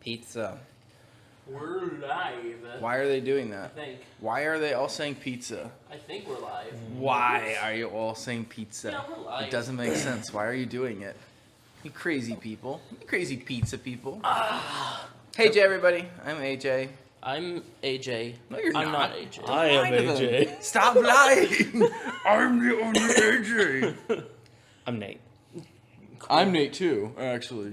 Pizza. We're live. Why are they doing I that? think. Why are they all saying pizza? I think we're live. Why are you all saying pizza? Yeah, we're live. It doesn't make sense. Why are you doing it? You crazy people. You crazy pizza people. Hey, Jay, everybody. I'm AJ. I'm AJ. No, you're I'm not. not AJ. I am Lie to them. AJ. Stop lying. I'm the only AJ. I'm Nate. I'm Nate, too, actually.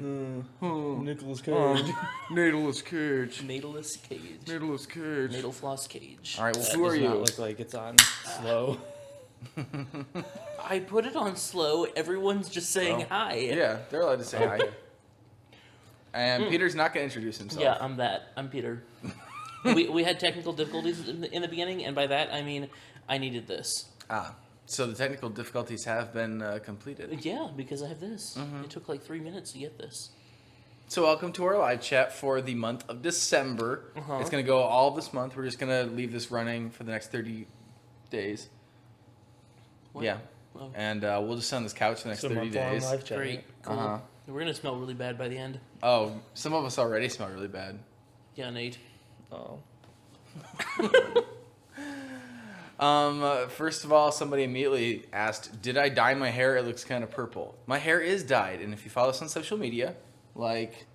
Nicholas Cage. Natalist Cage. Natalist Cage. Natalist Cage. Natal Floss Cage. All right, well, That who are does not you? look like it's on slow. I put it on slow. Everyone's just saying Oh. hi. Yeah, they're allowed to say hi. And Peter's not going to introduce himself. Yeah, I'm that. I'm Peter. we had technical difficulties in the beginning, and by that I mean I needed this. So the technical difficulties have been completed. Yeah, because I have this. It took like 3 minutes to get this. So welcome to our live chat for the month of December. Uh-huh. It's going to go all this month. We're just going to leave this running for the next 30 days. What? Yeah. Oh, And we'll just sit on this couch for the next 30 days. Live chat. great. Cool. Uh-huh. We're gonna smell really bad by the end. Oh, some of us already smell really bad. Yeah, Nate. Oh. First of all, somebody immediately asked, did I dye my hair? It looks kind of purple. My hair is dyed, and if you follow us on social media, like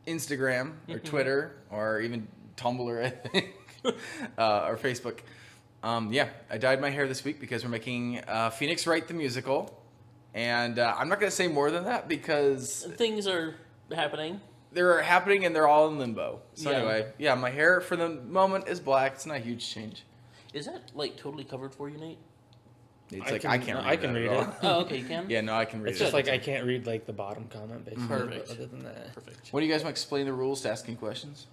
Instagram or Twitter or even Tumblr, I think, or Facebook, yeah, I dyed my hair this week because we're making Phoenix Wright the musical, and I'm not going to say more than that because Things are happening. they're happening and they're all in limbo. So Yeah. anyway, yeah, my hair for the moment is black. It's not a huge change. Is that like totally covered for you, Nate? It's I like can- I can't read I can that at read all. it. Oh, okay, you can. Yeah, no, I can read It's it. just like I can't read like the bottom comment basically. Perfect. But other than that. Perfect. When do you guys want to explain the rules to asking questions?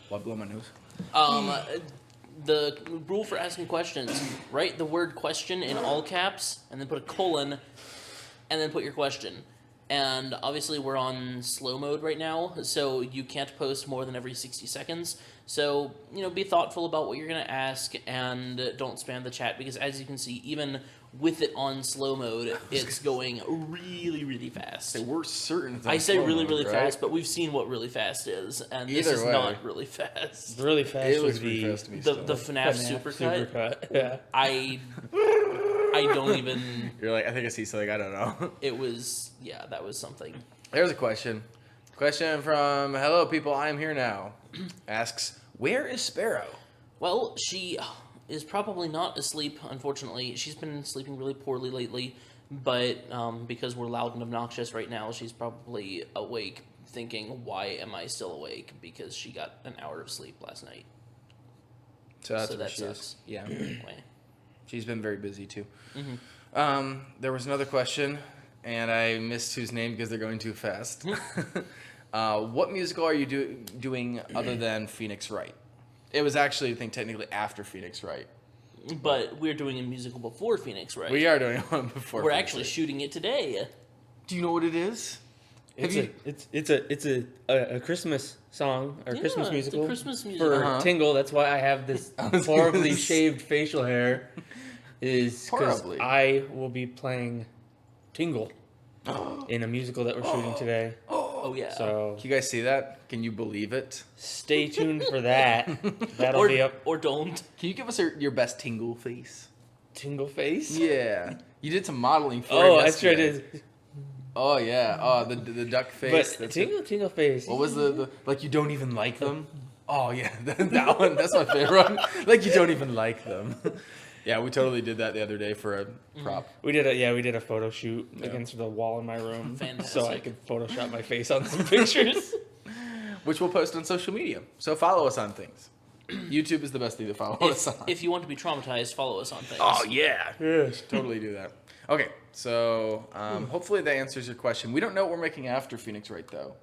Well, I blow my nose. The rule for asking questions: write the word "question" in all caps, and then put a colon, and then put your question. And obviously, we're on slow mode right now, so you can't post more than every 60 seconds. So, be thoughtful about what you're going to ask, and don't spam the chat, because as you can see, even with it on slow mode, it's going really, really fast. Hey, we're certain. It's on I say slow really, mode, really right? fast, but we've seen what really fast is, and this Either is way. not really fast. Really fast It would looks pretty be fast to me. The still. FNAF supercut, Supercut. Yeah. I don't even. You're like, I think I see something. I don't know. It was that was something. There's a question. Question from Hello People. I am here now. Asks, where is Sparrow? Well, she is probably not asleep. Unfortunately, she's been sleeping really poorly lately, but because we're loud and obnoxious right now, she's probably awake, thinking, "Why am I still awake?" Because she got an hour of sleep last night. So that's So where that she is. sucks. Yeah, Anyway. she's been very busy too. Mm-hmm. There was another question, and I missed whose name because they're going too fast. What musical are you doing other than Phoenix Wright? It was actually, I think, technically after Phoenix Wright. But we're doing a musical before Phoenix, right? We are doing one before. We're Phoenix actually Wright. shooting it today. Do you know what it is? It's a Christmas song or Yeah, Christmas it's a musical Christmas musical. for Uh-huh. Tingle. That's why I have this was gonna horribly say- shaved facial hair. Is because Horribly. I will be playing Tingle in a musical that we're shooting today. Oh yeah. So Can you guys see that? Can you believe it? stay tuned for that. That'll or be up. or don't. Can you give us your best tingle face? Tingle face. Yeah. You did some modeling for Oh, it I sure yesterday. did. Oh, yeah. Oh, the duck face. But That's it. tingle face. What was the like you don't even like them? Oh, yeah. That one. That's my favorite one. Like you don't even like them. Yeah, we totally did that the other day for a prop. We did a photo shoot against the wall in my room, Fantastic. so I could Photoshop my face on some pictures. Which we'll post on social media. So follow us on things. YouTube is the best thing to follow us on. If you want to be traumatized, follow us on things. Oh, yeah. Yes. Totally do that. Okay, so hopefully that answers your question. We don't know what we're making after Phoenix Wright, though.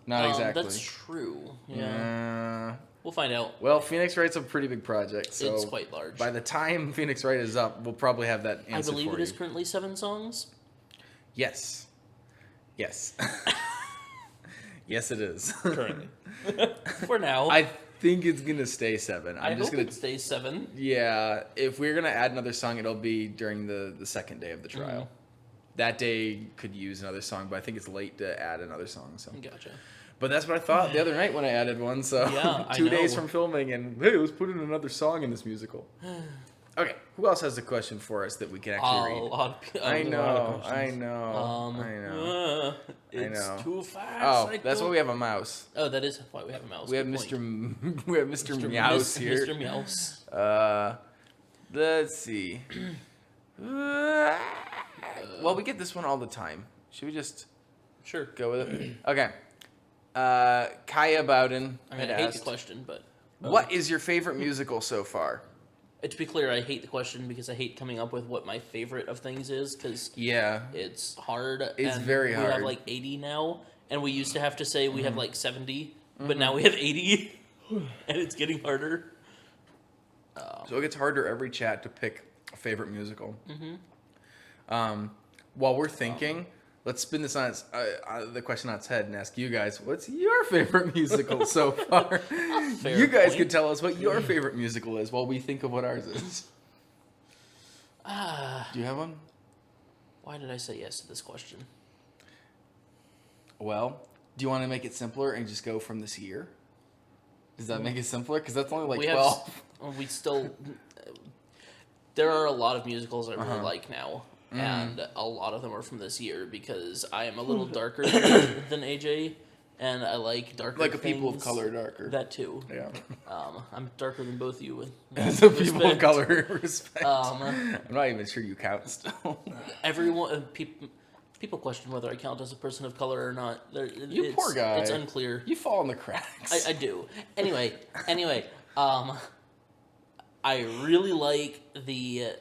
Not exactly. That's true. Yeah. Yeah. We'll find out. Well, Phoenix Wright's a pretty big project, so It's quite large. by the time Phoenix Wright is up, we'll probably have that I answer believe for it is you. currently 7 songs. Yes. Yes. Yes, it is. Currently. For now. I think it's gonna stay 7. I I'm just hope gonna. it stays 7. Yeah, if we're gonna add another song, it'll be during the second day of the trial. That day could use another song, but I think it's late to add another song. So, Gotcha. But that's what I thought the other night when I added one. So Yeah, I 2 days know. from filming, and hey, let's put in another song in this musical. Okay, who else has a question for us that we can actually read? I a lot of know, I questions. know, I know. It's know. too fast. Oh, I that's why don't- we have a mouse. Oh, that is why we have a mouse. We have Good Mr. point. We have Mr. Meows here. Mr. Meows. Let's see. Well, we get this one all the time. Should we just Sure. go with it? Okay. Kaya Bowden I mean, had I hate the asked, question, but what is your favorite musical so far? to be clear, I hate the question because I hate coming up with what my favorite of things is because Yeah. it's hard. It's and very We hard. have like 80 now, and we used to have to say we Mm-hmm. have like 70, but now we have 80, and it's getting harder. So it gets harder every chat to pick a favorite musical. Mm-hmm. While we're thinking, let's spin this on the question on its head and ask you guys, what's your favorite musical so far? Fair You guys point. could tell us what your favorite musical is while we think of what ours is. Do you have one? Why did I say yes to this question? Well, do you want to make it simpler and just go from this year? Does that make it simpler? Because that's only like we 12. we still. There are a lot of musicals I really Uh-huh. like now, and a lot of them are from this year because I am a little darker than AJ, and I like darker. Like a people of things. color darker. That too. Yeah. I'm darker than both you. With As a people of respect. color, respect. Um, I'm not even sure you count still. Everyone, people question whether I count as a person of color or not. You poor guy. It's unclear. You fall in the cracks. I do. Anyway, I really like the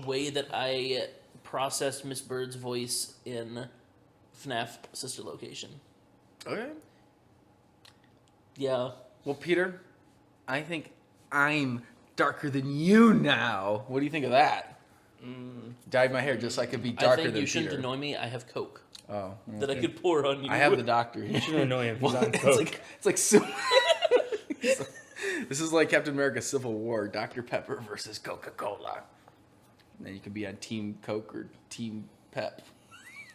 way that I processed Miss Bird's voice in FNAF Sister Location. Okay. Yeah. Well, Peter, I think I'm darker than you now. What do you think of that? Dyed my hair just so I could be I darker think than you shouldn't Peter. annoy me. I have Coke Oh, that I okay. could pour on you. I have the doctor. You shouldn't annoy him. He's on it's coke. like so. This is like Captain America: Civil War. Dr. Pepper versus Coca-Cola. And then you can be on Team Coke or Team Pep.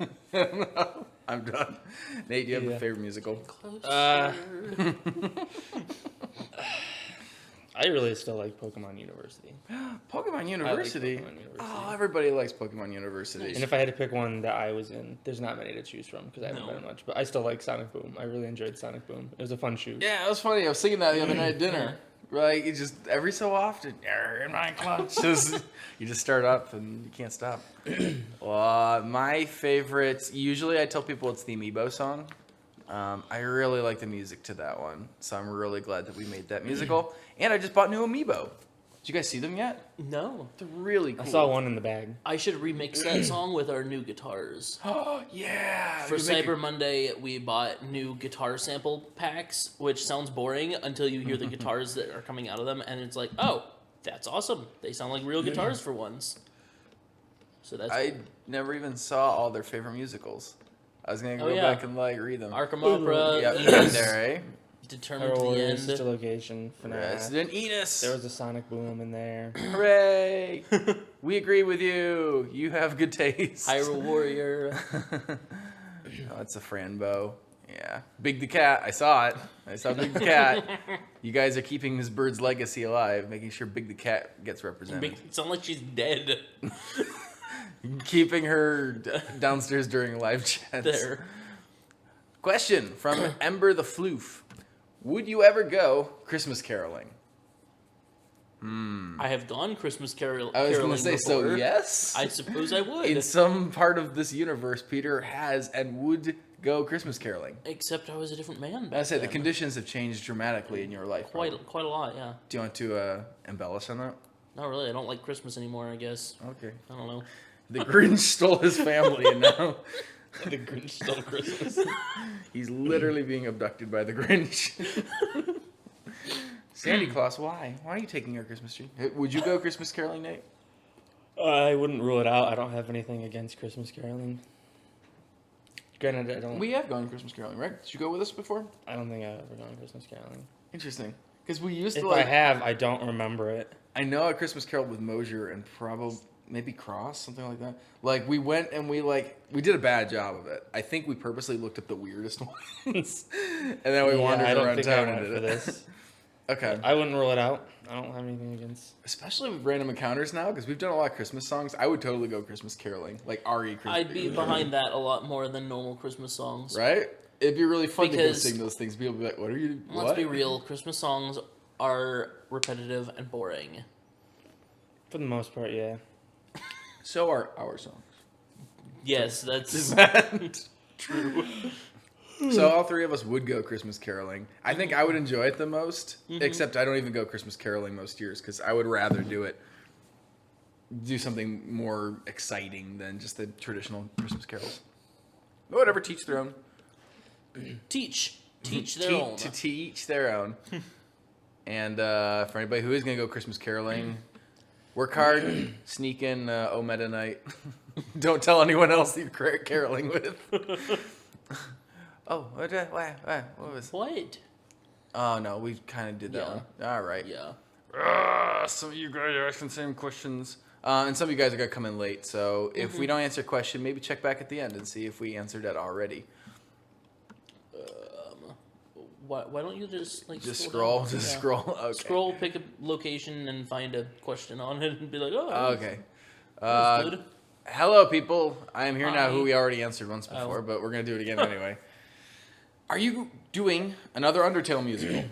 I don't know. I'm done. Nate, do you have a Yeah. favorite musical? Closer. I really still like Pokemon University. Pokemon University. Pokemon University. Oh, everybody likes Pokemon University. And if I had to pick one that I was in, there's not many to choose from because I haven't No. been in much. But I still like Sonic Boom. I really enjoyed Sonic Boom. It was a fun shoot. Yeah, it was funny. I was singing that the other night at dinner. Like, it just every so often, you're in my clutch. You just start up and you can't stop. My favorite, usually I tell people it's the Amiibo song. I really like the music to that one, so I'm really glad that we made that musical. And I just bought new Amiibo. Did you guys see them yet? No. They're really cool. I saw one in the bag. I should remix that song with our new guitars. Oh yeah. For we can make Cyber Monday, we bought new guitar sample packs, which sounds boring until you hear the guitars that are coming out of them, and it's like, oh, that's awesome. They sound like real guitars for once. So that's I never even saw all their favorite musicals. I was gonna go Oh, yeah. back and like read them. Arkham Opera, Yep, Enos, right there, eh? Determined to Star the Wars, End. Sister Location, FNAF. Resident Enos. There was a Sonic Boom in there. Hooray! We agree with you. You have good taste. Hyrule Warrior. Oh, it's a Franbo. Yeah. Big the Cat. I saw it. I saw Big the Cat. You guys are keeping Miss Bird's legacy alive, making sure Big the Cat gets represented. It sounds like she's dead Keeping her downstairs during live chats. there. Question from Ember the Floof. Would you ever go Christmas caroling? I have gone Christmas caroling I was going to say, so before. yes? I suppose I would. In some part of this universe, Peter has and would go Christmas caroling. Except I was a different man. I back say the then. conditions have changed dramatically in your life. Quite probably. a lot, yeah. Do you want to embellish on that? Not really. I don't like Christmas anymore, I guess. Okay. I don't know. The Grinch stole his family, and now The Grinch stole Christmas. he's literally being abducted by the Grinch. Sandy Claus, why? Why are you taking your Christmas tree? Would you go Christmas caroling, Nate? I wouldn't rule it out. I don't have anything against Christmas caroling. Granted, I don't. We have gone Christmas caroling, right? Did you go with us before? I don't think I've ever gone Christmas caroling. Interesting. Because we used If to I like. have, I don't remember it. I know a Christmas carol with Mosier and probably maybe Cross, something like that. Like we went and we did a bad job of it. I think we purposely looked at the weirdest ones, and then we wandered I don't around think town I and went did for it. this. Okay. I wouldn't rule it out. I don't have anything against. Especially with random encounters now, because we've done a lot of Christmas songs. I would totally go Christmas caroling, like RE Christmas. I'd be behind that a lot more than normal Christmas songs. Right? It'd be really fun to go Because- sing those things. People would be like, "What are you? Let's What?" be real, Christmas songs are repetitive and boring. For the most part, yeah. So are our songs. Yes, that's Is that true? So all three of us would go Christmas caroling. I think I would enjoy it the most, except I don't even go Christmas caroling most years because I would rather do something more exciting than just the traditional Christmas carols. But whatever, teach their own. teach their own. To teach their own. And for anybody who is going to go Christmas caroling, work hard, sneak in Omeda night. Don't tell anyone else that you're caroling with. Oh, what was? What? Oh no, we kind of did that one. All right. Yeah. Some of you guys are asking the same questions, and some of you guys are gonna come in late. So if we don't answer a question, maybe check back at the end and see if we answered that already. Why don't you just like Just scroll? scroll. Down? Just Yeah. scroll. Okay. Scroll, pick a location, and find a question on it, and be like, "Oh, Okay. that was good." Hello, people. I am here now. Hi. Who we already answered once before, but we're gonna do it again anyway. Are you doing another Undertale musical?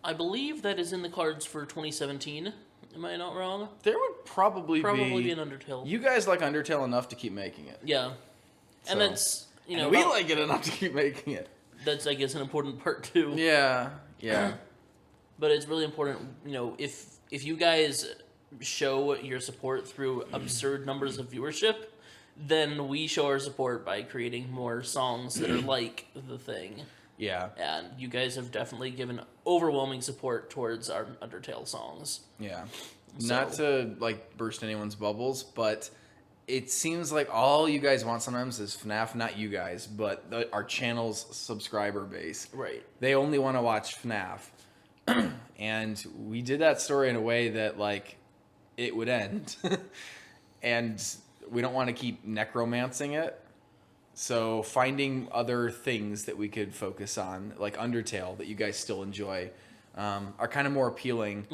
I believe that is in the cards for 2017. Am I not wrong? There would probably be an Undertale. You guys like Undertale enough to keep making it. Yeah, So- and that's And we like it enough to keep making it. that's I guess an important part too. Yeah. Yeah. But it's really important, if you guys show your support through absurd numbers of viewership, then we show our support by creating more songs that are like the thing. Yeah. And you guys have definitely given overwhelming support towards our Undertale songs. Yeah. So- Not to like burst anyone's bubbles, but it seems like all you guys want sometimes is FNAF, not you guys, but our channel's subscriber base. Right. They only want to watch FNAF. And we did that story in a way that like it would end. And we don't want to keep necromancing it. So finding other things that we could focus on, like Undertale, that you guys still enjoy, are kind of more appealing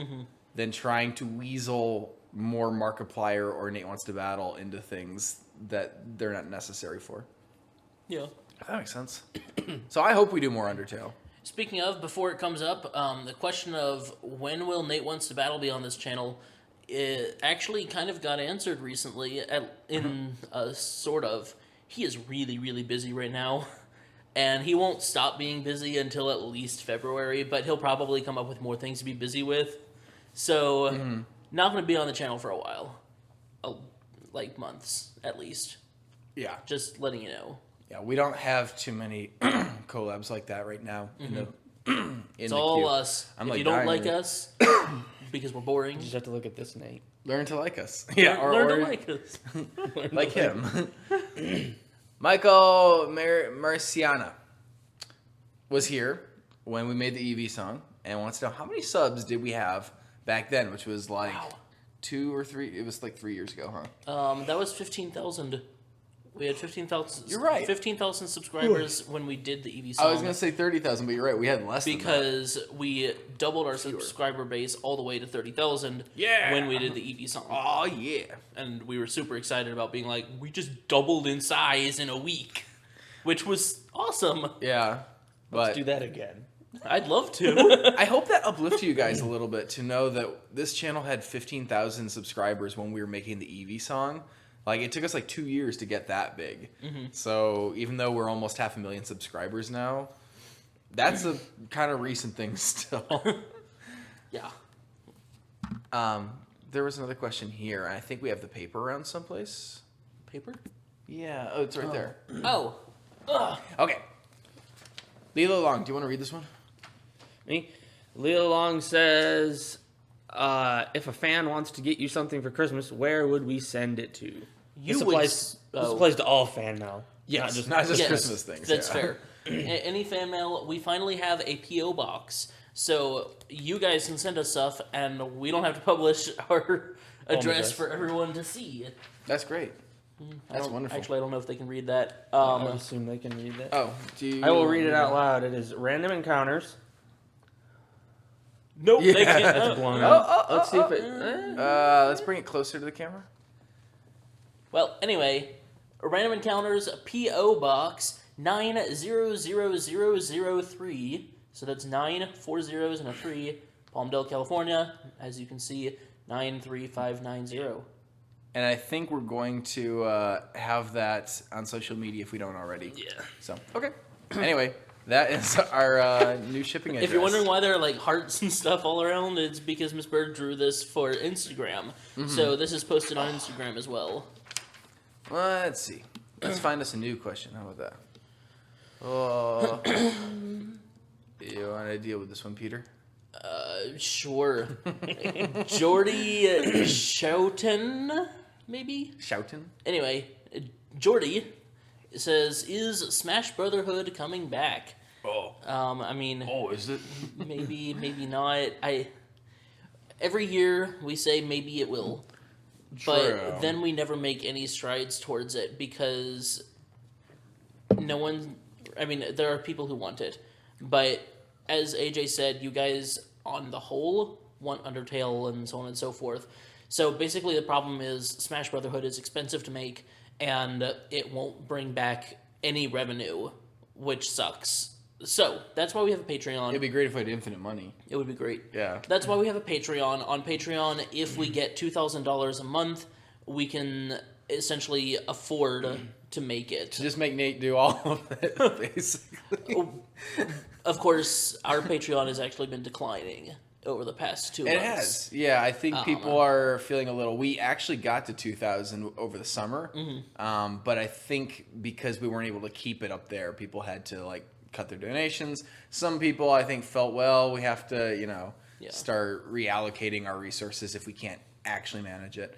than trying to weasel more Markiplier or Nate Wants to Battle into things that they're not necessary for. Yeah. If that makes sense. So I hope we do more Undertale. Speaking of, before it comes up, the question of when will Nate Wants to Battle be on this channel, it actually kind of got answered recently. Sort of. He is really, really busy right now, and he won't stop being busy until at least February. But he'll probably come up with more things to be busy with. So, not going to be on the channel for a while, like months at least. Yeah. Just letting you know. Yeah, we don't have too many collabs like that right now. It's all queue. us. I'm If like you don't dying like to- us, because we're boring, You just have to look at this, Nate. Learn to like us. Yeah, learn to like us. like him. Michael Marciana was here when we made the EV song and wants to know how many subs did we have back then, which was like Wow. 2 or 3. It was like 3 years ago, huh? That was 15,000. We had 15,000. You're right. 15,000 subscribers when we did the EV song. I was gonna say 30,000, but you're right. We had less because we doubled our subscriber base all the way to 30,000. Yeah. When we did the EV song, than that. Oh yeah. and we were super excited about being like, we just doubled in size in a week, which was awesome. Yeah. But Do that again. I'd love to. I hope that uplifted you guys a little bit to know that this channel had 15,000 subscribers when we were making the EV song. Like, it took us like 2 years to get that big. So even though we're almost 500,000 subscribers now, that's a kind of recent thing still. Yeah. There was another question here. I think we have the paper around someplace. Paper? Yeah. Oh, it's right there. Oh. Ugh. Okay. Lilo Long, do you want to read this one? Me? Leo Long says, if a fan wants to get you something for Christmas, where would we send it to? This applies to all fan mail. Yes, not just Yes, Christmas things. That's yeah. fair. Any fan mail, we finally have a P.O. box. So you guys can send us stuff, and we don't have to publish our address for everyone to see. That's great. That's wonderful. Actually, I don't know if they can read that. I would assume they can read that. Oh, do you? I will read it out loud. It is random encounters. Nope, Yeah. they can't. That's blown up. Let's see if it. Let's bring it closer to the camera. Well, anyway, Random Encounters P.O. Box 900003. So that's 9 4 zeros and a 3. Palmdale, California. As you can see, 93590. And I think we're going to have that on social media if we don't already. Yeah. So, okay. Anyway, that is our new shipping address. If you're wondering why there are like hearts and stuff all around, it's because Miss Bird drew this for Instagram. So this is posted on Instagram as well. Let's see. Let's find us a new question. How about that? You want to deal with this one, Peter? Sure. Jordy Shoughton, maybe? Shoutin'? Anyway, Jordy says, is Smash Brotherhood coming back? Oh. I mean, is it? maybe not. Every year we say maybe it will. True. But then we never make any strides towards it because no one... I mean, there are people who want it. But as AJ said, you guys, on the whole, want Undertale and so on and so forth. So basically the problem is Smash Brotherhood is expensive to make, and it won't bring back any revenue, which sucks. So that's why we have a Patreon. It'd be great if I had infinite money. It would be great. Yeah. That's why we have a Patreon. On Patreon, if we get $2,000 a month, we can essentially afford to make it. To just make Nate do all of it, basically. Of course, our Patreon has actually been declining over the past 2 months. It has. Yeah, I think people are feeling a little... We actually got to 2,000 over the summer. But I think because we weren't able to keep it up there, people had to, like, cut their donations. Some people, I think, felt, well, we have to, start reallocating our resources if we can't actually manage it.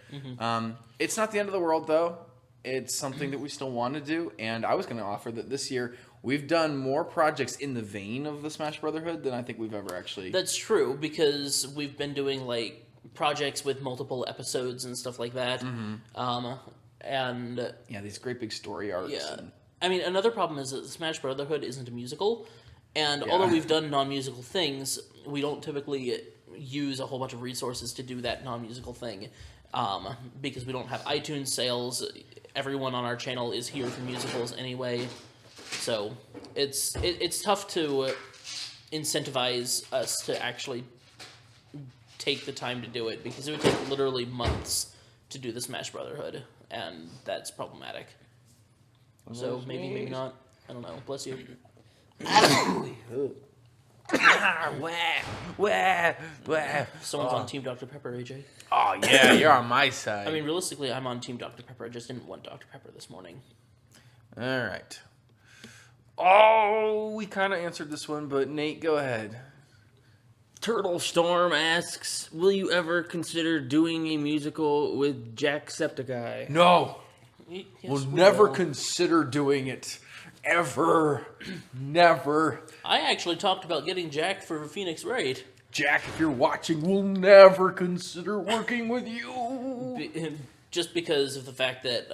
It's not the end of the world, though. It's something that we still want to do. And I was going to offer that this year we've done more projects in the vein of the Smash Brotherhood than I think we've ever actually... That's true, because we've been doing, like, projects with multiple episodes and stuff like that. And... yeah, these great big story arcs. Yeah. And... I mean, another problem is that Smash Brotherhood isn't a musical, and although we've done non-musical things, we don't typically use a whole bunch of resources to do that non-musical thing, because we don't have iTunes sales. Everyone on our channel is here for musicals anyway, so it's tough to incentivize us to actually take the time to do it, because it would take literally months to do the Smash Brotherhood, and that's problematic. So maybe not. I don't know. Bless you. Someone's on Team Dr. Pepper, AJ. Oh, yeah, you're on my side. I mean, realistically, I'm on Team Dr. Pepper. I just didn't want Dr. Pepper this morning. All right. Oh, we kind of answered this one, but Nate, go ahead. Turtle Storm asks, will you ever consider doing a musical with Jacksepticeye? No. Yes, We'll we never will. consider doing it. Ever. Never. I actually talked about getting Jack for Phoenix Wright. Jack, if you're watching, we'll never consider working with you. Just because of the fact that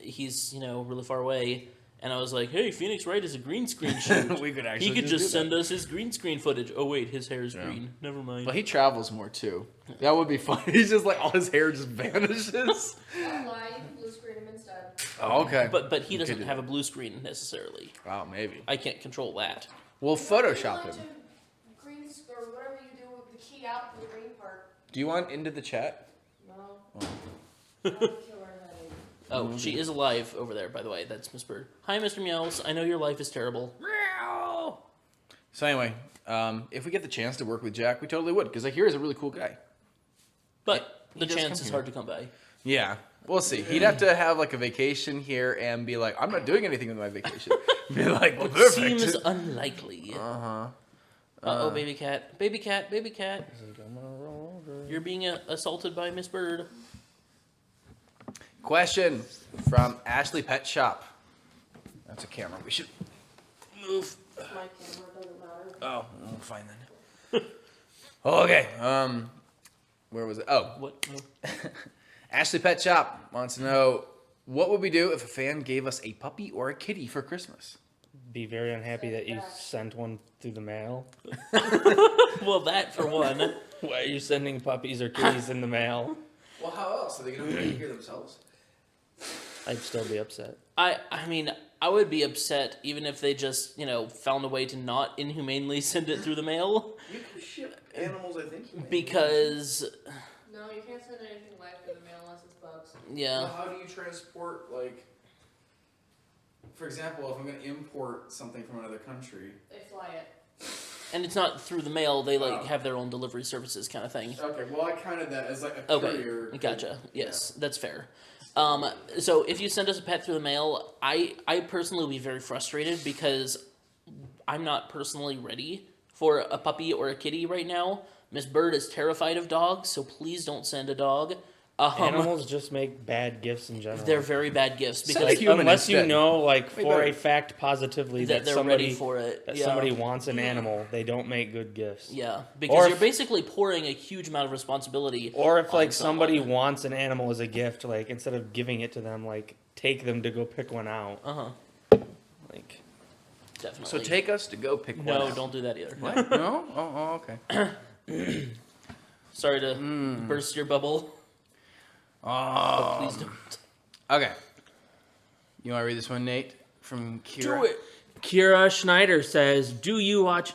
he's, really far away. And I was like, hey, Phoenix Wright is a green screen shoot. We could actually He could just do that. send us his green screen footage. Oh, wait, his hair is green. Never mind. But he travels more, too. That would be fun. He's just like, all his hair just vanishes. Don't lie, you can blue screen him instead. Oh, okay. But he You could doesn't do have a that. blue screen necessarily. Oh, maybe. I can't control that. We'll Photoshop him. Green or whatever you do with the key out the green part. Do you want into the chat? No. I'll kill her headache. Oh, she is alive over there, by the way. That's Miss Bird. Hi, Mr. Meows. I know your life is terrible. So anyway, if we get the chance to work with Jack, we totally would, because I hear he's a really cool guy. But He the does chance come is here. hard to come by. Yeah, we'll see. He'd have to have like a vacation here and be like, I'm not doing anything with my vacation. Be like, well, perfect. Seems unlikely. Uh-oh, baby cat. Baby cat, baby cat. You're being assaulted by Miss Bird. Question from Ashley Pet Shop. That's a camera. We should move. My camera doesn't matter. Oh, we'll find that. Okay. where was it? Oh, What? Ashley Pet Shop wants to know, what would we do if a fan gave us a puppy or a kitty for Christmas? Be very unhappy that you sent one through the mail. Well, that for one. Why are you sending puppies or kitties in the mail? Well, how else? Are they going to take care of themselves? I'd still be upset. I mean, I would be upset even if they just, found a way to not inhumanely send it through the mail. You can ship animals, I think. Because, No, you can't send anything live through the mail unless it's bugs. yeah. How do you transport, for example, if I'm going to import something from another country? They fly it. And it's not through the mail, they, Oh. have their own delivery services kind of thing. Okay, well, I counted that as a Okay, courier. gotcha. Yes, that's fair. So if you send us a pet through the mail, I personally will be very frustrated because I'm not personally ready for a puppy or a kitty right now. Miss Bird is terrified of dogs, so please don't send a dog. Animals just make bad gifts in general. They're very bad gifts Send because a human unless you instead. know, Way for better. a fact positively that that they're somebody ready for it. that Yeah. somebody wants an animal, they don't make good gifts. Yeah, because Or you're if- basically pouring a huge amount of responsibility. Or if on somebody someone. wants an animal as a gift, instead of giving it to them, take them to go pick one out. Like Definitely. So take us to go pick one. No, out. don't do that either. What? No? Oh, okay. Sorry to burst your bubble. Oh, Please don't. okay. You want to read this one, Nate? From Kira? Do it. Kira Schneider says, "Do you watch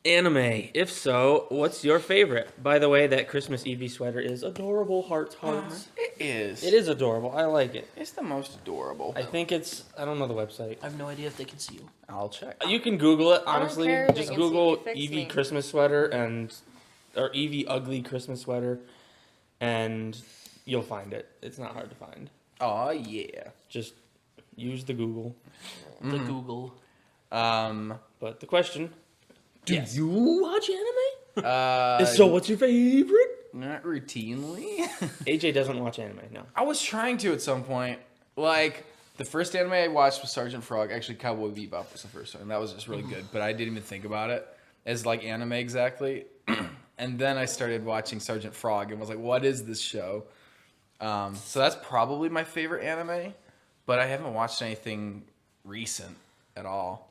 anime? If so, what's your favorite?" By the way, that Christmas Eevee sweater is adorable. Hearts. It is. It is adorable. I like it. It's the most adorable. I think it's. I don't know the website. I have no idea if they can see you. I'll check. You can Google it. I don't Honestly, care if they just can see Google you, fix Eevee me. Christmas sweater or Eevee ugly Christmas sweater, and you'll find it. It's not hard to find. Oh, yeah. Just use the Google. The Google. But the question. Do Yes. you? Watch anime? So, what's your favorite? Not routinely. AJ doesn't watch anime. No. I was trying to at some point. The first anime I watched was Sergeant Frog. Actually, Cowboy Bebop was the first one. That was just really good. But I didn't even think about it as anime exactly. And then I started watching Sergeant Frog and was like, what is this show? So that's probably my favorite anime. But I haven't watched anything recent at all.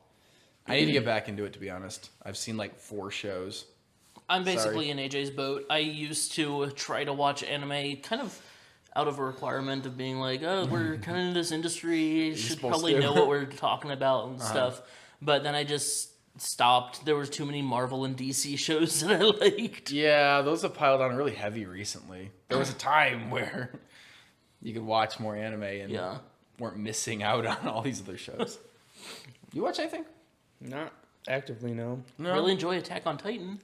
I need to get back into it, to be honest. I've seen 4 shows. I'm basically in AJ's boat. I used to try to watch anime kind of out of a requirement of being we're kind of in this industry, should supposed probably to. know what we're talking about and stuff. But then I just stopped. There was too many Marvel and DC shows that I liked. Yeah, those have piled on really heavy recently. There was a time where you could watch more anime and Yeah. weren't missing out on all these other shows. You watch anything? Not actively, no. No. Really enjoy Attack on Titan.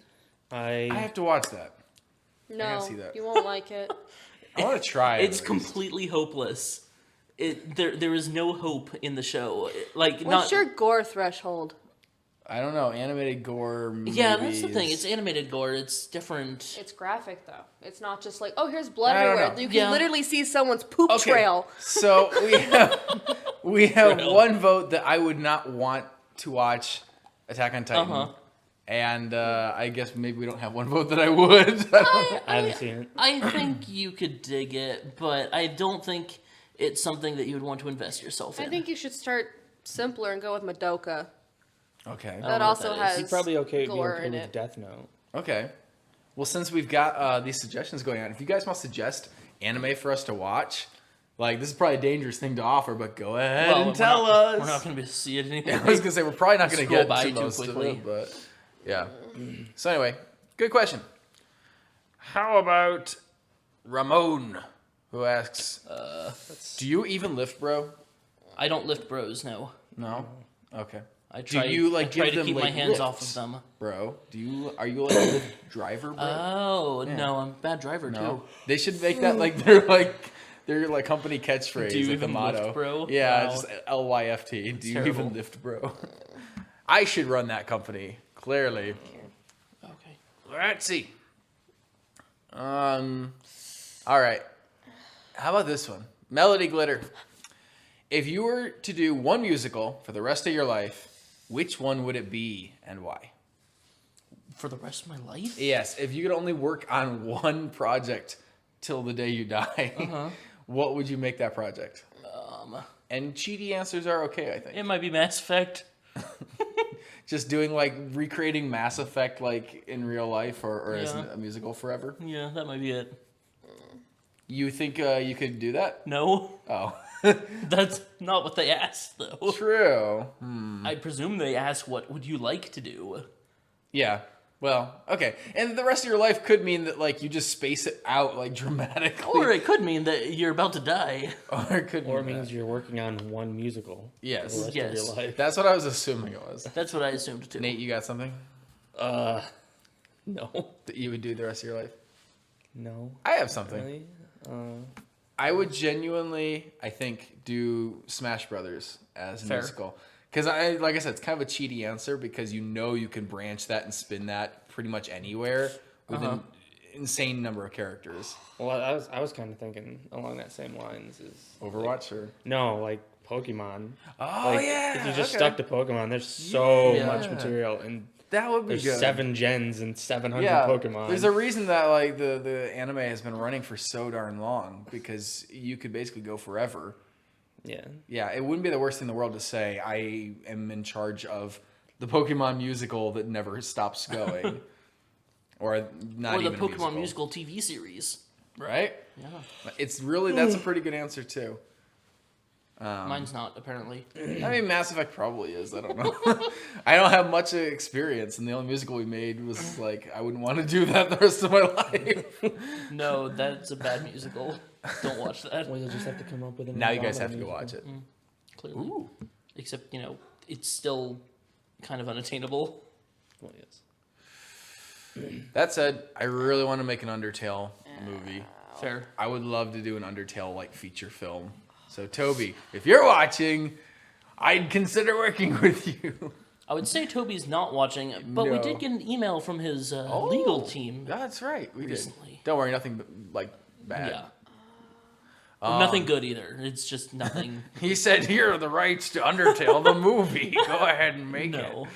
I have to watch that. No, see that. you won't like it. I want to try it. It's at least. completely hopeless. There is no hope in the show. What's your gore threshold? I don't know. Animated gore. Yeah, that's the thing. movies. It's animated gore. It's different. It's graphic though. It's not just here's blood I don't everywhere. know. You can Yeah. literally see someone's poop Okay, trail. So we have Trail. one vote that I would not want to watch Attack on Titan. Uh-huh. And I guess maybe we don't have one vote that I would. I haven't seen it. I think you could dig it, but I don't think it's something that you would want to invest yourself in. I think you should start simpler and go with Madoka. Okay. don't That know what also that is. has You'd probably be okay gore with in it. Death Note. Okay. Well, since we've got these suggestions going on, if you guys want to suggest anime for us to watch, this is probably a dangerous thing to offer, but go ahead Well, and tell us. We're not going to see it anyway. I was gonna say we're probably not gonna Scroll get by to too most of quickly. it, but yeah. So anyway, good question. How about Ramon, who asks, "Do you even lift, bro?" I don't lift bros, no. No. Okay. I try, you, I try give to them, keep my hands off lifts, of them. bro? Are you a lift driver, bro? Oh, no, I'm a bad driver, no. too. They should make that their company catchphrase, Do you the even motto. lift, bro? Yeah, Wow. just LYFT. Do you Terrible. even lift, bro? I should run that company. Clearly. Okay. Let's see. All right. How about this one? Melody Glitter. If you were to do one musical for the rest of your life, which one would it be and why? For the rest of my life? Yes, if you could only work on one project till the day you die, what would you make that project? And cheaty answers are okay, I think. It might be Mass Effect. Just doing like recreating Mass Effect like in real life or as Yeah. a musical forever. Yeah, that might be it. You think you could do that? No, Oh, that's not what they asked, though. true. I presume they asked, what would you like to do? Yeah. Well, okay. And the rest of your life could mean that like you just space it out like dramatically. Or it could mean that you're about to die. Or it could Or it mean means you're working on one musical. Yes. For the rest Yes. of your life. That's what I was assuming it was. That's what I assumed, too. Nate, you got something No. that you would do the rest of your life? No. I have something. Really? I would genuinely, I think, do Smash Brothers as a Fair. musical. Because like I said, it's kind of a cheaty answer because you know you can branch that and spin that pretty much anywhere with an insane number of characters. Well, I was kind of thinking along that same lines. Is Overwatch or no, like Pokemon. oh Like, yeah, if you just okay. stuck to Pokemon, there's so Yeah. much material, and that would be there's good. 7 gens and 700 Yeah, Pokemon. there's a reason that like the anime has been running for so darn long because you could basically go forever. Yeah. Yeah, it wouldn't be the worst thing in the world to say I am in charge of the Pokemon musical that never stops going, or not Or the even Pokemon a musical TV series. right? Yeah. It's really that's a pretty good answer too. Mine's not, apparently. I mean, Mass Effect probably is. I don't know. I don't have much experience, and the only musical we made was like I wouldn't want to do that the rest of my life. No, that's a bad musical. Don't watch that. Well, you'll just have to come up with. Now you guys have to go watch it. Clearly. Ooh. Except, it's still kind of unattainable. Well, yes. That said, I really want to make an Undertale movie. Fair. I would love to do an Undertale like feature film. So Toby, if you're watching, I'd consider working with you. I would say Toby's not watching, but we No. did get an email from his legal team. That's right. We Recently. did. Don't worry, nothing like bad. Yeah. Nothing good either. It's just nothing. He said, "Here are the rights to Undertale, the movie. Go ahead and make it." No.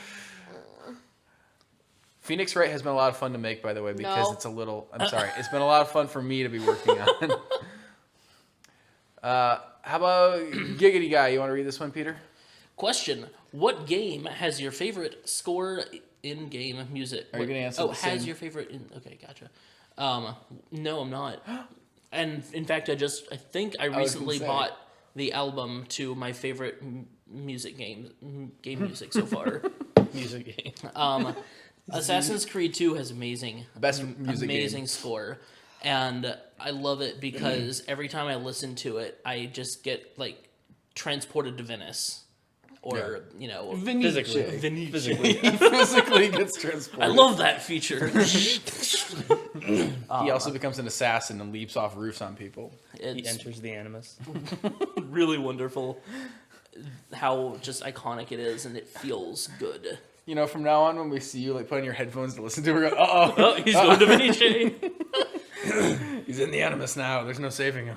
Phoenix Wright has been a lot of fun to make, by the way, because No. it's a little. I'm sorry. It's been a lot of fun for me to be working on. How about Giggity Guy? You want to read this one, Peter? Question: what game has your favorite score in-game music? Are you gonna answer Oh, the has same- your favorite? Okay, gotcha. No, I'm not. And in fact, I think I was gonna recently say. bought the album to my favorite music game music so far. Music game. Assassin's Creed 2 has amazing Music amazing game. score, and I love it because every time I listen to it, I just get like transported to Venice, or Physically. Venice. Physically. Physically gets I transported. love that feature. He also becomes an assassin and leaps off roofs on people. He It's enters the Animus. really wonderful how just iconic it is, and it feels good. You know, from now on, when we see you like putting your headphones to listen to, we're going, uh-oh. Oh, he's going to Venice. He's in the Animus now. There's no saving him.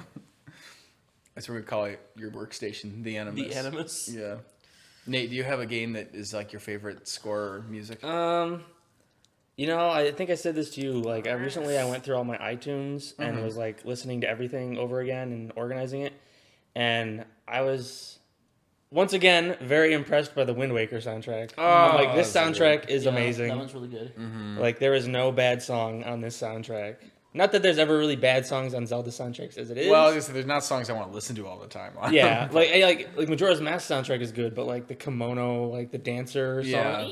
That's what we call it, your workstation, the Animus. The Animus. Yeah. Nate, do you have a game that is like your favorite score or music? I think I said this to you. Like, recently I went through all my iTunes and was like listening to everything over again and organizing it, and I was once again very impressed by the Wind Waker soundtrack. I'm like, this that's so soundtrack is Yeah, amazing. That one's really good. Like, there is no bad song on this soundtrack. Not that there's ever really bad songs on Zelda soundtracks as it is. Well, there's not songs I want to listen to all the time. yeah, like Majora's Mask soundtrack is good, but like the Kimono, like the dancer Yeah. song.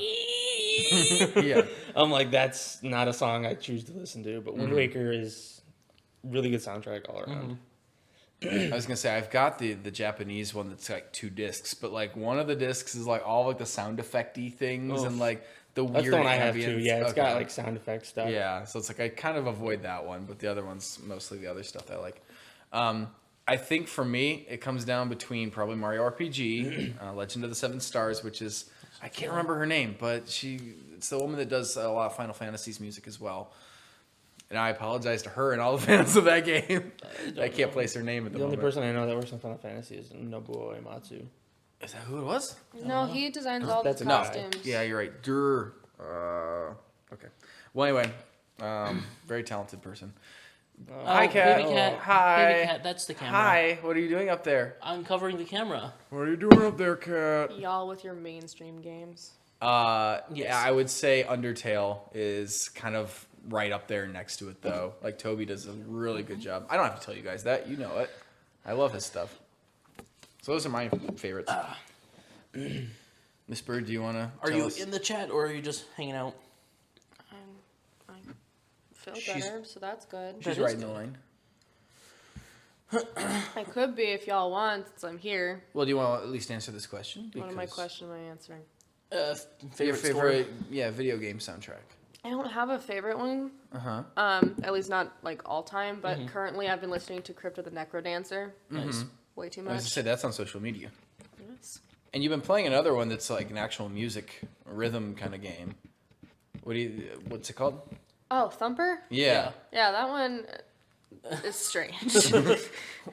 Yeah. I'm like, that's not a song I choose to listen to, but Wind Waker is really good soundtrack all around. I was gonna say I've got the Japanese one that's like 2 discs, but like one of the discs is like all like the sound effecty things and like the weird. That's the one I have too. ambience. Yeah, it's got Okay. like sound effect stuff. Yeah, so it's like I kind of avoid that one, but the other one's mostly the other stuff that I like. I think for me, it comes down between probably Mario RPG, Legend of the Seven Stars, which is I can't remember her name, but it's the woman that does a lot of Final Fantasy's music as well. And I apologize to her and all the fans of that game. I can't place her name at the The only moment. person I know that works on Final Fantasy is Nobuo Uematsu. Is that who it was? No, he designs all the That's a No. costumes. Yeah, you're right. Durr. I Okay. Well, anyway, very talented person. Oh, Hi, Kat. Baby cat. Hi. Baby cat, that's the camera. Hi. What are you doing up there? I'm covering the camera. What are you doing up there, Kat? Y'all with your mainstream games. Yeah, Yes. I would say Undertale is kind of right up there next to it, though. Like, Toby does a really good job. I don't have to tell you guys that. You know it. I love his stuff. So those are my favorites. Miss Bird, do you want to Are you in the chat or are you just hanging out? I feel She's- better, so that's good. She's That right is in the good. line. I could be if y'all want, since I'm here. Well, do you want to at least answer this question? What am I Because question am I answering? Your Favorite favorite, story? yeah, video game soundtrack. I don't have a favorite one. Uh-huh. At least not like all time, but Mm-hmm. currently I've been listening to Crypt of the Necrodancer. Nice. Way too I was much. to say that's on social media. Yes. And you've been playing another one that's like an actual music rhythm kind of game. What's it called? Oh, Thumper? Yeah. Yeah, that one is strange.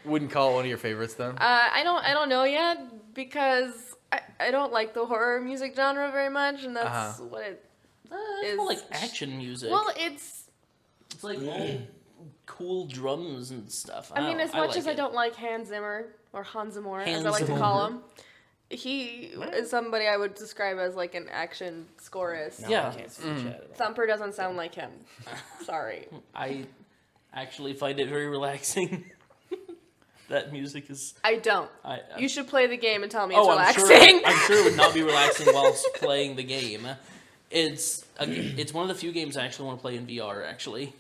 Wouldn't call it one of your favorites then? I don't know yet because I don't like the horror music genre very much, and that's what it It's more like action music. Well, it's. It's like all cool drums and stuff. I mean, as much as I like it. don't like Hans Zimmer or Hans Zimmer, as Hans I like to Zimmer. call him, he is somebody I would describe as like an action scorist. No, Yeah. I can't see the chat at all. Thumper doesn't sound like him. Sorry. I actually find it very relaxing. That music is. I don't. I You should play the game and tell me it's I'm relaxing. sure. I'm sure it would not be relaxing whilst playing the game. It's one of the few games I actually want to play in VR actually,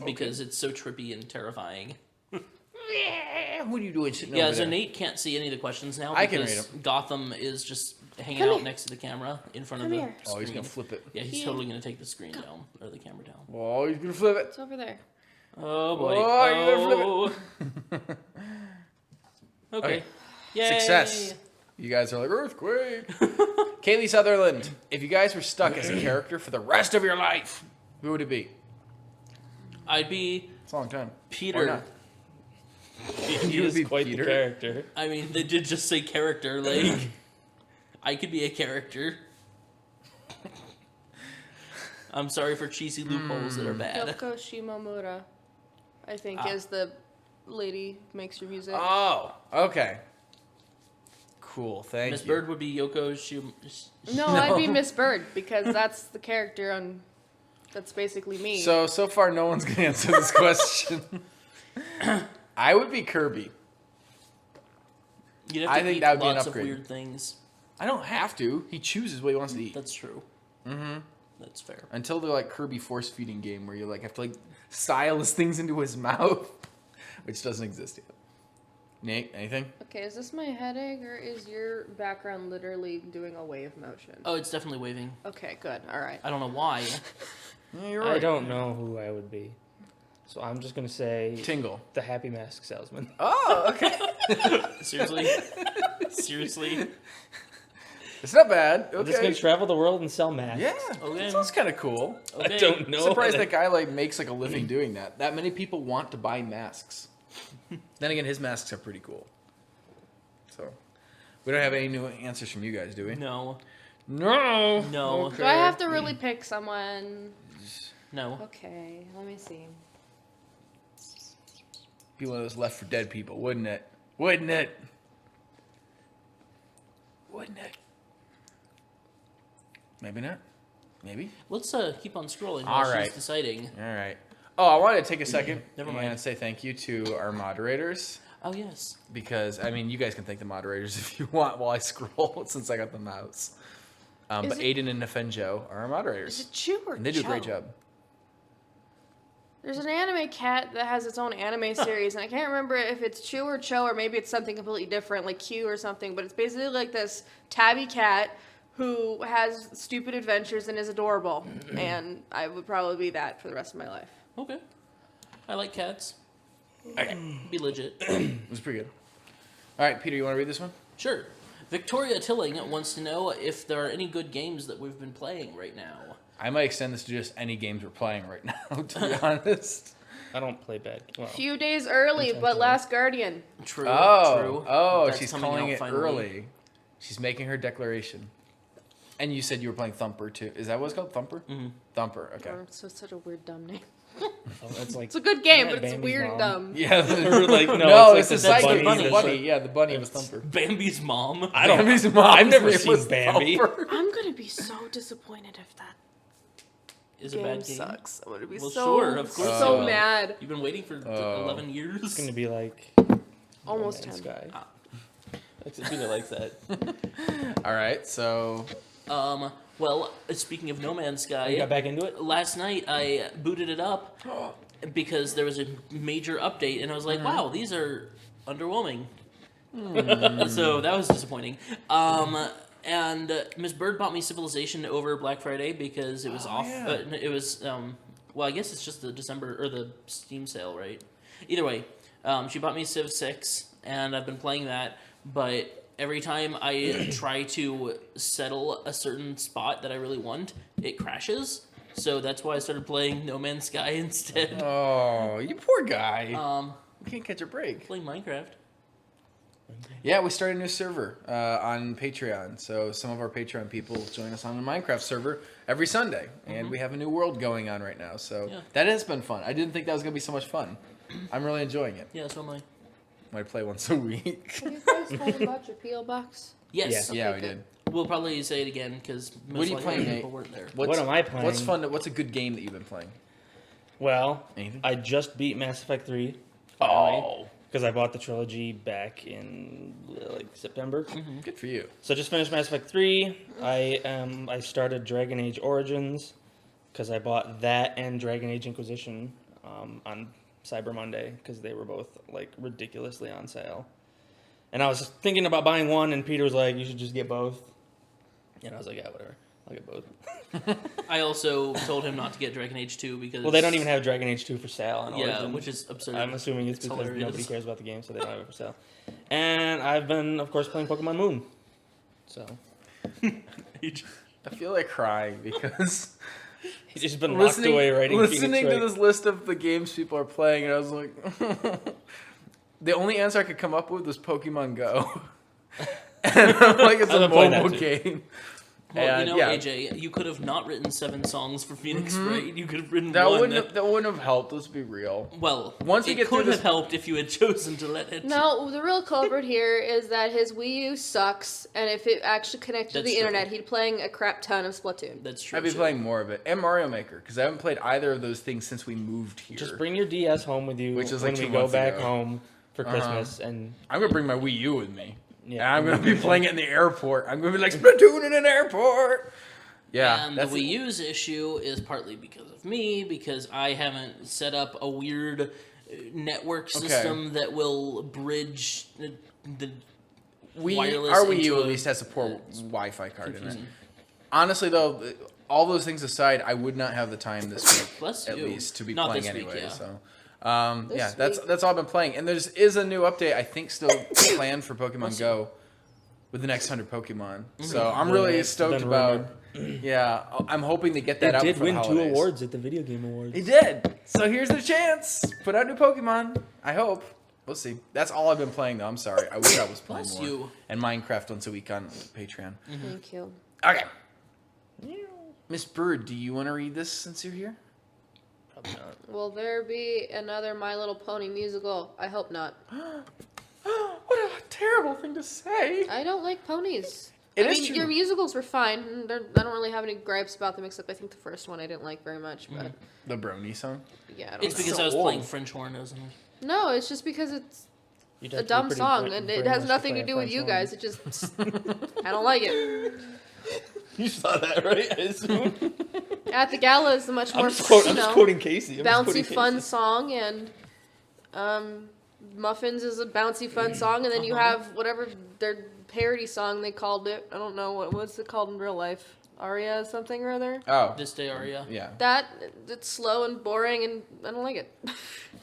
because it's so trippy and terrifying. Yeah, what are you doing sitting Yeah, over so there? Nate can't see any of the questions now I can because read Gotham is just hanging Come out here. next to the camera in front Come of the here. Oh, screen. he's going to flip it. Yeah, he's Here. totally gonna take the screen down or the camera down. Oh, he's going to flip it. It's over there. Oh boy. Oh, you okay. Okay. Yay. Success. You guys are like, earthquake. Kaylee Sutherland, if you guys were stuck as a character for the rest of your life, who would it be? I'd be It's a long time. Or Peter. not. He You would is be quite Peter? the character. I mean, they did just say character. Like, I could be a character. I'm sorry for cheesy loopholes that are bad. Yoko Shimomura, I think, Ah. is the lady who makes your music. Oh, okay. Cool, thank Miss you. Bird would be Yoko Shim. No, I'd be Miss Bird because that's the character on. That's basically me. So far, no one's going to answer this question. I would be Kirby. You'd have to I think eat that would be an lots upgrade. of weird things. I don't have to. He chooses what he wants to eat. That's true. Mm-hmm. That's fair. Until the like Kirby force feeding game where you like have to like stylus things into his mouth, which doesn't exist yet. Nate, anything? Okay, is this my headache or is your background literally doing a wave motion? Oh, it's definitely waving. Okay, good. All right. I don't know why. Yeah, you're I don't know who I would be. So I'm just going to say Tingle. the Happy Mask Salesman. Oh, okay. Seriously? Seriously? It's not bad. I'm just going Okay. to travel the world and sell masks. Yeah. Okay. That sounds kind of cool. Okay. I don't know. Surprised that guy like makes like a living doing that. That many people want to buy masks. Then again, his masks are pretty cool. So, we don't have any new answers from you guys, do we? No. No. No. Okay. Do I have to really pick someone? No. Okay, let me see. Be one of those Left for Dead people, wouldn't it? Wouldn't it? Wouldn't it? Maybe not. Maybe. Let's keep on scrolling All while right. she's deciding. All right. Oh, I wanted to take a second Never mind. and say thank you to our moderators Oh, yes. because I mean you guys can thank the moderators if you want while I scroll since I got the mouse. But Is it- Aiden and Nefenjo are our Is moderators, it Chew or and they do a great Cho? job. There's an anime cat that has its own anime series, and I can't remember if it's Chew or Cho, or maybe it's something completely different, like Q or something. But it's basically like this tabby cat who has stupid adventures and is adorable. And I would probably be that for the rest of my life. Okay. I like cats. Okay. Be legit. It was pretty good. All right, Peter, you want to read this one? Sure. Victoria Tilling wants to know if there are any good games that we've been playing right now. I might extend this to just any games we're playing right now, to be honest. I don't play bad. Well, Few days early, but Intentionally. Last Guardian. True. Oh, True. oh, That's she's coming calling out it finally. early. She's making her declaration. And you said you were playing Thumper too. Is that what it's called? Thumper? Mm-hmm. Thumper. Okay. Or it's such a weird, dumb name. Oh, that's like It's a good game, Yeah, but it's Bambi's weird and mom. dumb. Yeah. Or like no, it's it's like a the bunny. bunny. Yeah, the bunny was Thumper. Bambi's mom. I don't. Bambi's mom's I've never name seen was Bambi. Thumper. I'm gonna be so disappointed if that Is a game bad game. sucks. I'm gonna be Well, so sure, of course so you will. mad. You've been waiting for 11 years. It's gonna be like Almost No Man's 10. Sky. Peter likes that. All right, so Well, speaking of No Man's You Sky, got back into it? last night I booted it up because there was a major update, and I was like, "Wow, these are underwhelming." So that was disappointing. And Miss Bird bought me Civilization over Black Friday because it was off. yeah. It was well, I guess it's just the December or the Steam sale, right? Either way, she bought me Civ 6, and I've been playing that, but every time I try to settle a certain spot that I really want, it crashes. So that's why I started playing No Man's Sky instead. oh, you poor guy. You can't catch a break. Playing Minecraft. Yeah, we started a new server on Patreon. So some of our Patreon people join us on the Minecraft server every Sunday, and we have a new world going on right now. So Yeah. that has been fun. I didn't think that was gonna be so much fun. I'm really enjoying it. Yeah, so am I. Might play once a week. Have you guys told about your P.O. box? Yes. Yeah. Yeah, we did. We'll probably say it again because What most are you likely playing, people Nate? weren't there. What am I playing? What's fun? What's a good game that you've been playing? Well, Anything? I just beat Mass Effect 3. Oh, Because I bought the trilogy back in like September. good for you. So I just finished Mass Effect 3. I started Dragon Age Origins because I bought that and Dragon Age Inquisition on Cyber Monday because they were both like ridiculously on sale. And I was just thinking about buying one, and Peter was like, "You should just get both." And I was like, "Yeah, whatever. I'll get both." I also told him not to get Dragon Age 2 because Well, they don't even have Dragon Age 2 for sale on yeah, Origin. which is absurd. I'm assuming it's because hilarious. nobody cares about the game, so they don't have it for sale. And I've been, of course, playing Pokemon Moon. So I feel like crying because he's just been locked away writing Phoenix listening to Wright. this list of the games people are playing, and I was like, the only answer I could come up with was Pokemon Go. And I'm like, it's I've a been playing that mobile too. game. Well, And, AJ, you could have not written 7 songs for Phoenix Wright. You could have written that one. wouldn't have helped. Let's be real. Well, Once you it get through could this- have helped if you had chosen to let it. No, the real culprit here is that his Wii U sucks, and if it actually connected to That's the true. internet, he'd be playing a crap ton of Splatoon. That's true. I'd be too. playing more of it and Mario Maker because I haven't played either of those things since we moved here. Just bring your DS home with you Which is when like we 2 go months back ago. home for Christmas. And I'm gonna bring my Wii U with me. yeah, And I'm gonna be playing it in the airport. I'm gonna be like Splatoon in an airport. Yeah, And the Wii U's issue is partly because of me, because I haven't set up a weird network system that will bridge the wireless our Wii into U at a- least has a poor Wi-Fi card in it. confusing. Honestly, though, all those things aside, I would not have the time this week, Bless at you. least, to be Not playing this week, anyway. yeah. So, This yeah, week. that's all I've been playing. And there's is a new update I think still planned for Pokemon Go with the next 100 Pokemon. So I'm really Yeah, it's stoked been about. rumored. Yeah, I'm hoping to get that they out did before win the 2 holidays. awards at the Video Game Awards. They did. So here's their chance. Put out new Pokemon. I hope. We'll see. That's all I've been playing, though. I'm sorry. I wish I was playing Bless more. you. And Minecraft once a week on Patreon. Thank you. Okay. Miss Bird, do you want to read this since you're here? Probably not. Will there be another My Little Pony musical? I hope not. What a terrible thing to say. I don't like ponies. It I is mean, true. your musicals were fine. I don't really have any gripes about them, except I think the first one I didn't like very much. But The Brony song? yeah, I don't It's know. because so I was old. playing French horn, isn't it? No, it's just because it's You'd a have to be dumb pretty song, and it has brainless nothing play to a do with French you horn. guys. It just I don't like it. You saw that, right? I assume. At the Gala is a much more I'm just quoting Casey. I'm just bouncy quoting fun Casey. song, and Muffins is a bouncy fun song, and then you have whatever their parody song they called it. I don't know what's it called in real life. Aria something or other. Oh. This day, Aria. Yeah. That it's slow and boring, and I don't like it.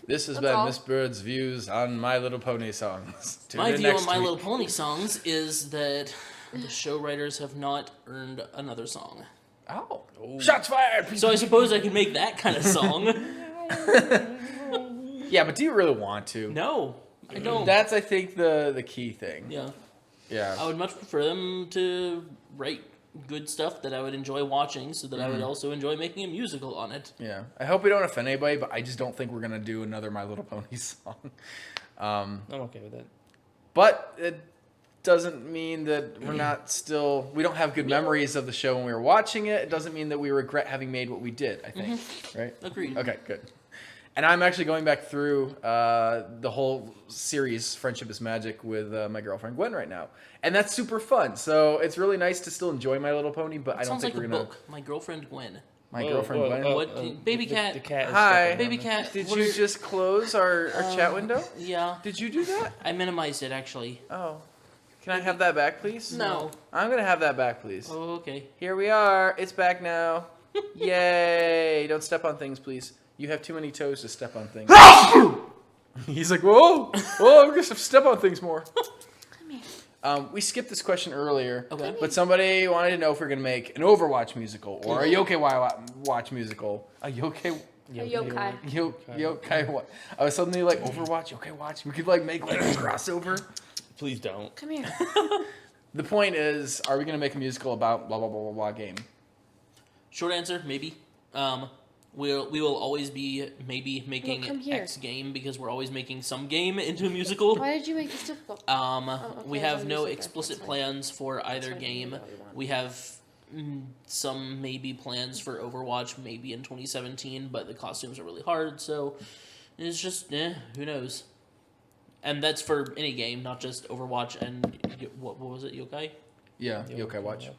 This has That's been all. Miss Bird's views on My Little Pony songs. Tune My in view next on My week. Little Pony songs is that the show writers have not earned another song. Oh. Shots fired! So I suppose I could make that kind of song. Yeah, but do you really want to? No, I don't. That's, I think, the key thing. Yeah. Yeah. I would much prefer them to write good stuff that I would enjoy watching, so that I would also enjoy making a musical on it. Yeah, I hope we don't offend anybody, but I just don't think we're gonna do another My Little Pony song. I'm okay with it. But it doesn't mean that we're not still. We don't have good memories of the show when we were watching it. It doesn't mean that we regret having made what we did. I think, right? Agreed. Okay, good. And I'm actually going back through the whole series, Friendship is Magic, with my girlfriend Gwen right now, and that's super fun. So it's really nice to still enjoy My Little Pony, but I don't Sounds think like we're a gonna. book. My girlfriend Gwen. My girlfriend Gwen. What- Baby cat. The cat is Hi. stepping on Baby me. cat. Did what you are- just close our chat window? Yeah. Did you do that? I minimized it actually. Oh. Can I have that back, please? No. I'm gonna have that back, please. Oh, okay. Here we are. It's back now. Yay! Don't step on things, please. You have too many toes to step on things. He's like, whoa, I'm gonna step on things more. Come here. We skipped this question earlier, Okay. but somebody wanted to know if we're gonna make an Overwatch musical or a Yokai Watch musical. A Yokai. A yokai. Yokai what? I was suddenly like Overwatch, Yokai Watch. We could like make like a crossover. Please don't. Come here. The point is, are we gonna make a musical about blah blah blah blah blah game? Short answer, maybe. We will always be maybe making come here. X game because we're always making some game into a musical. Why did you make this difficult? We okay, have so no music, explicit that's fine. plans for either fine, game. whatever you want. We have some maybe plans for Overwatch maybe in 2017, but the costumes are really hard, so it's just who knows. And that's for any game, not just Overwatch and what was it, Yokai? Yeah, Yokai Watch.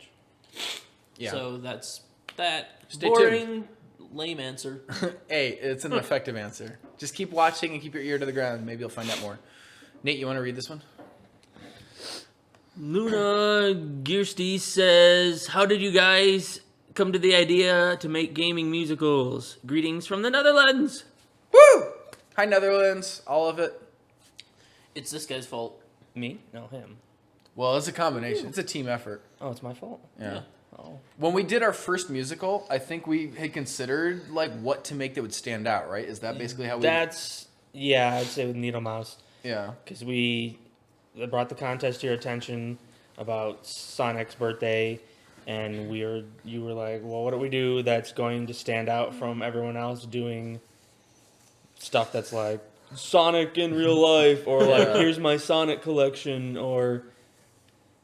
Yeah. So that's that. Stay Boring, lame answer. Hey, it's an effective answer. Just keep watching and keep your ear to the ground. Maybe you'll find out more. Nate, you want to read this one? Luna Gearsty says, "How did you guys come to the idea to make gaming musicals? Greetings from the Netherlands." Woo! Hi, Netherlands. All of it. It's this guy's fault. Me? No, him. Well, it's a combination. It's a team effort. Oh, it's my fault. Yeah. Oh. When we did our first musical, I think we had considered like what to make that would stand out. Right? Is that basically how we? That's, yeah, I'd say with Needle Mouse. Yeah. Because we brought the contest to your attention about Sonic's birthday, and you were like, well, what do we do that's going to stand out from everyone else doing stuff that's like Sonic in real life, or like, here's my Sonic collection, or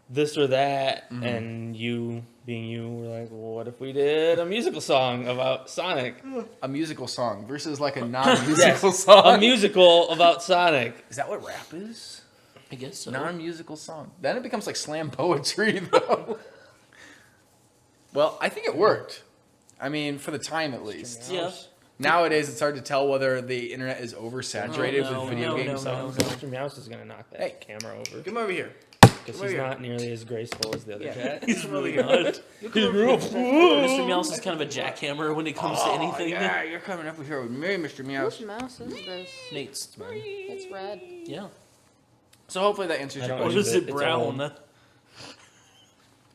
this or that, and you, being you, were like, well, what if we did a musical song about Sonic? A musical song versus like a non-musical Yes, song. a musical about Sonic. Is that what rap is? I guess so. Non-musical song. Then it becomes like slam poetry, though. Well, I think it worked. I mean, for the time at least. Yeah. Nowadays, it's hard to tell whether the internet is oversaturated Oh, no, with video no, game no, songs. no. Mr. Meowst is gonna knock that Hey. camera over Come over here. because over he's here. not nearly as graceful as the other Yeah. cat. He's really not. Mr. Meowth is kind of a jackhammer when it comes to anything. Yeah, you're coming up here with me, Mr. Whose Meows. mouse is this? Nate's. It's red. Yeah. So hopefully that answers I your don't Or question. use is it, it it's brown? old.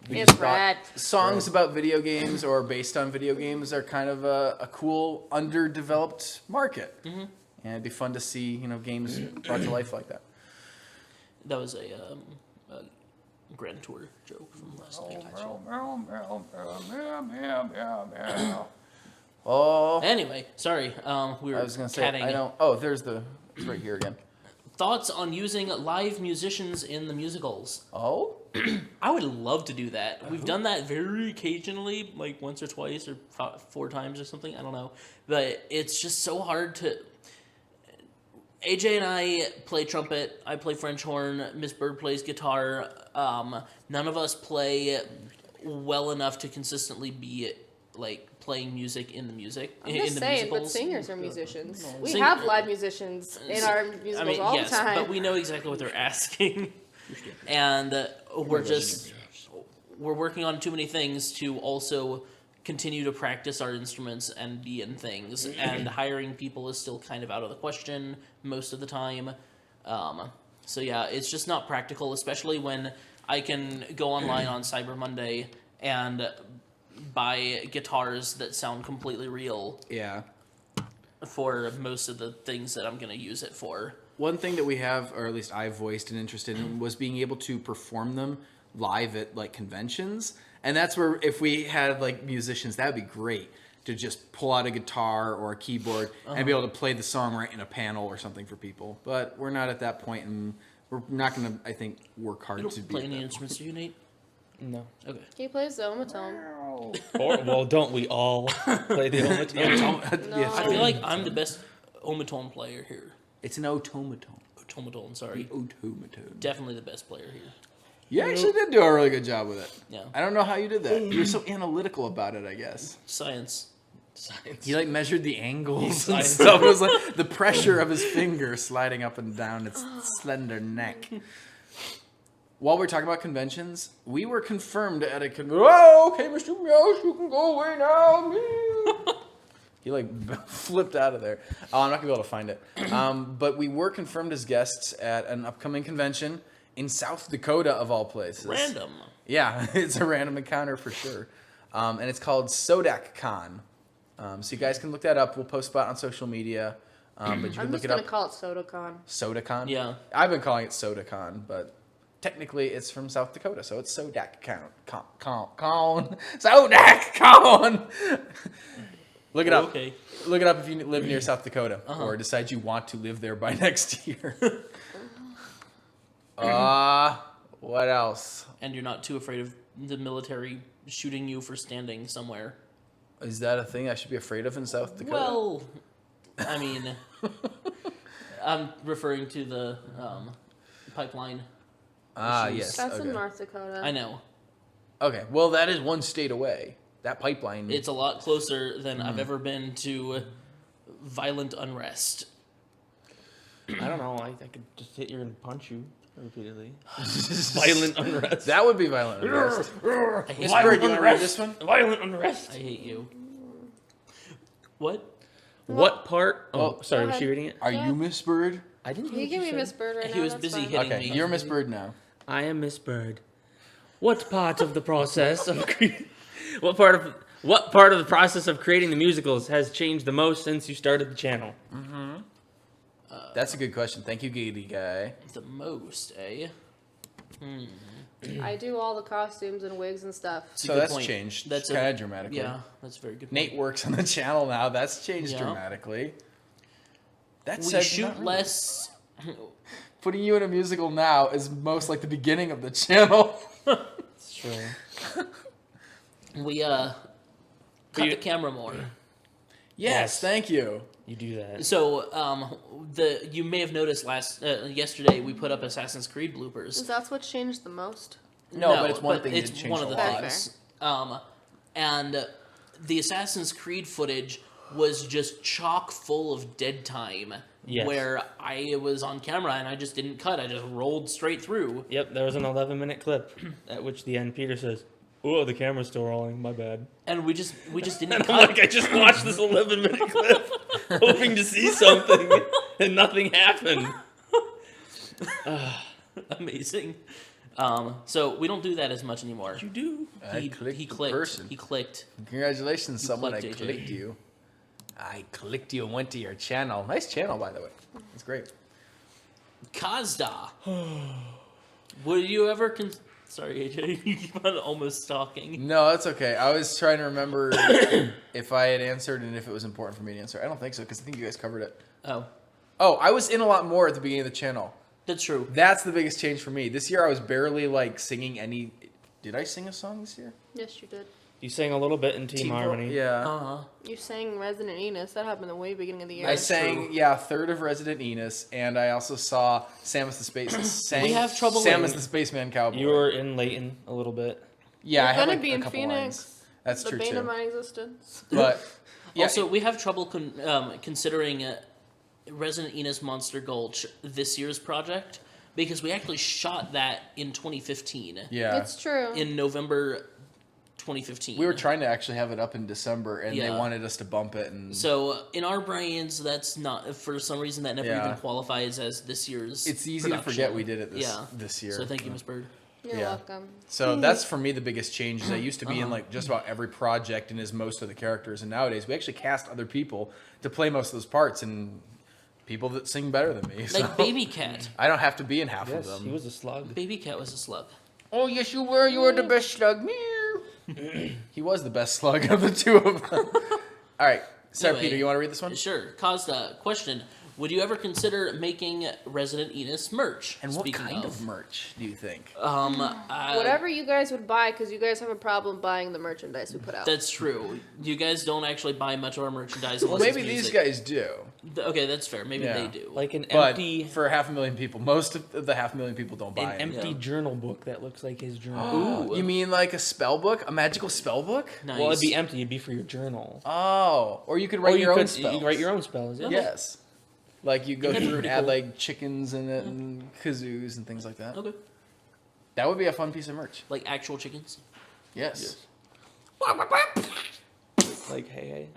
We It's just thought red. Songs about video games or based on video games are kind of a cool, underdeveloped market. Mm-hmm. And it'd be fun to see, games brought to life like that. That was a Grand Tour joke from last night. Oh, Anyway, sorry. We were I was gonna say, catting. I don't. Oh, there's it's right here again. Thoughts on using live musicians in the musicals? Oh, I would love to do that. We've done that very occasionally, like once or twice or 4 times or something. I don't know. But it's just so hard to. AJ and I play trumpet. I play French horn. Miss Bird plays guitar. None of us play well enough to consistently be like playing music in the music. I'm in just the saying, but musicals. singers are musicians. We Sing- have live musicians in our musicals I mean, all yes, the time. but we know exactly what they're asking, and we're working on too many things to also continue to practice our instruments and be in things. And hiring people is still kind of out of the question most of the time. So yeah, it's just not practical, especially when I can go online on Cyber Monday and buy guitars that sound completely real yeah. for most of the things that I'm going to use it for. One thing that we have, or at least I voiced an interest in, was being able to perform them live at like conventions. And that's where if we had like musicians, that would be great to just pull out a guitar or a keyboard and be able to play the song right in a panel or something for people. But we're not at that point, and we're not going to, I think, work hard You to don't be play at any that instruments, do you, Nate? No. Okay. He plays the omatone. Well, don't we all play the omatone? No. I feel like I'm the best omatone player here. It's an automaton. Automaton, sorry. Automaton. Definitely the best player here. You actually did do a really good job with it. Yeah. I don't know how you did that. You were so analytical about it, I guess. Science. He like measured the angles and stuff. It was like the pressure of his finger sliding up and down its slender neck. While we're talking about conventions, we were confirmed at a oh, okay, Mr. Meow, you can go away now. Meow. He like flipped out of there. Oh, I'm not gonna be able to find it. But we were confirmed as guests at an upcoming convention in South Dakota, of all places. Random. Yeah, it's a random encounter for sure. And it's called Sodak Con. So you guys can look that up. We'll post about it on social media. But you I'm can just look it gonna up. call it SodaCon. SodaCon? Yeah. I've been calling it SodaCon, but technically it's from South Dakota, so it's Sodak Con. Sodak Con! Look it up. Okay. Look it up if you live near South Dakota or decide you want to live there by next year. What else? And you're not too afraid of the military shooting you for standing somewhere. Is that a thing I should be afraid of in South Dakota? Well, I mean, I'm referring to the pipeline. yes. That's okay. in North Dakota. I know. Okay, well, that is one state away. That pipeline. It's a lot closer than I've ever been to violent unrest. I don't know. I could just hit you and punch you repeatedly. Violent unrest. That would be violent unrest. I hate Miss you. Bird, you want to read this one? Violent unrest. I hate you. What? What part? Oh, Well, sorry. go Was she ahead. reading it? Are you Miss Bird? I didn't. Can you give me Miss Bird right now? He was That's busy fine. hitting Okay, me. you're Miss Bird now. I am Miss Bird. What part of the process of what part of the process of creating the musicals has changed the most since you started the channel? That's a good question. Thank you, Giddy Guy. The most, eh? I do all the costumes and wigs and stuff. That's a So good that's point. changed That's kind of dramatically. Yeah, that's a very good. Nate point. works on the channel now. That's changed Yeah. dramatically. That's We shoot less. Putting you in a musical now is most like the beginning of the channel. It's true. We cut you- the camera more. Yes, thank you. You do that. So you may have noticed yesterday we put up Assassin's Creed bloopers. Is that what's changed the most? No, but it's one thing It's that changed one of a the lot. things. And the Assassin's Creed footage was just chock full of dead time. Yes. Where I was on camera and I just didn't cut. I just rolled straight through. Yep, there was an 11-minute clip at which the end Peter says, "Oh, the camera's still rolling. My bad." And we just didn't And I'm cut. like, I just watched this 11-minute clip, hoping to see something, and nothing happened. Amazing. So we don't do that as much anymore. You do. I He clicked the clicked. person. He clicked. Congratulations, someone. I clicked, AJ. clicked you. I clicked you and went to your channel. Nice channel, by the way. It's great. Kazda. Would you ever Sorry, AJ. You keep on almost stalking. No, that's okay. I was trying to remember if I had answered and if it was important for me to answer. I don't think so because I think you guys covered it. Oh, Oh, I was in a lot more at the beginning of the channel. that's true. That's the biggest change for me. This year I was barely like singing any. Did I sing a song this year? Yes, you did. You sang a little bit in Team Harmony. Yeah. Uh-huh. You sang Resident Enos. That happened the way beginning of the year. I sang, third of Resident Enos, and I also saw Samus the Space. We have trouble Samus with- the Spaceman Cowboy. You were in Leighton a little bit. yeah, I You're had gonna like be a in couple Phoenix. lines. That's the true bane too. of my existence. But yeah, Also, we have trouble considering Resident Enos Monster Gulch this year's project because we actually shot that in 2015. yeah. It's true. In November 2015. We were trying to actually have it up in December, and they Yeah. wanted us to bump it. And So in our brains, that's not for some reason that never Yeah. even qualifies as this year's. it's easy to production. forget we did it Yeah. this year. So thank you, Miss Bird. You're yeah. welcome. So that's for me the biggest change. Is I used to be Uh-huh. in like just about every project and as most of the characters, and nowadays we actually cast other people to play most of those parts and people that sing better than me. So Like Baby Cat. I don't have to be in half of Yes, them. he was a slug. Baby Cat was a slug. Oh yes, you were. You were the best slug. Meow. He was the best slug of the two of them. All right. Sorry, Anyway, Peter, you want to read this one? Sure. Cosda, question. Would you ever consider making Resident Enos merch? And what Speaking kind of merch do you think? Whatever you guys would buy, because you guys have a problem buying the merchandise we put out. That's true. You guys don't actually buy much of our merchandise. Well, unless maybe it's these music. guys do. Okay, that's fair. Maybe Yeah. they do. Like an But empty for 500,000 people, most of the 500,000 people don't buy an it. empty Yeah. journal book that looks like his journal. Ooh. You mean like a spell book? A magical spell book? Nice. Well, it'd be empty. It'd be for your journal. Oh. Or you could Or write you your own could spells. you write your own spells. Yeah. Yes. Like you go That'd be through and pretty add cool. like chickens in it and kazoos and things like that. Okay. That would be a fun piece of merch. Like actual chickens. Yes. Like hey.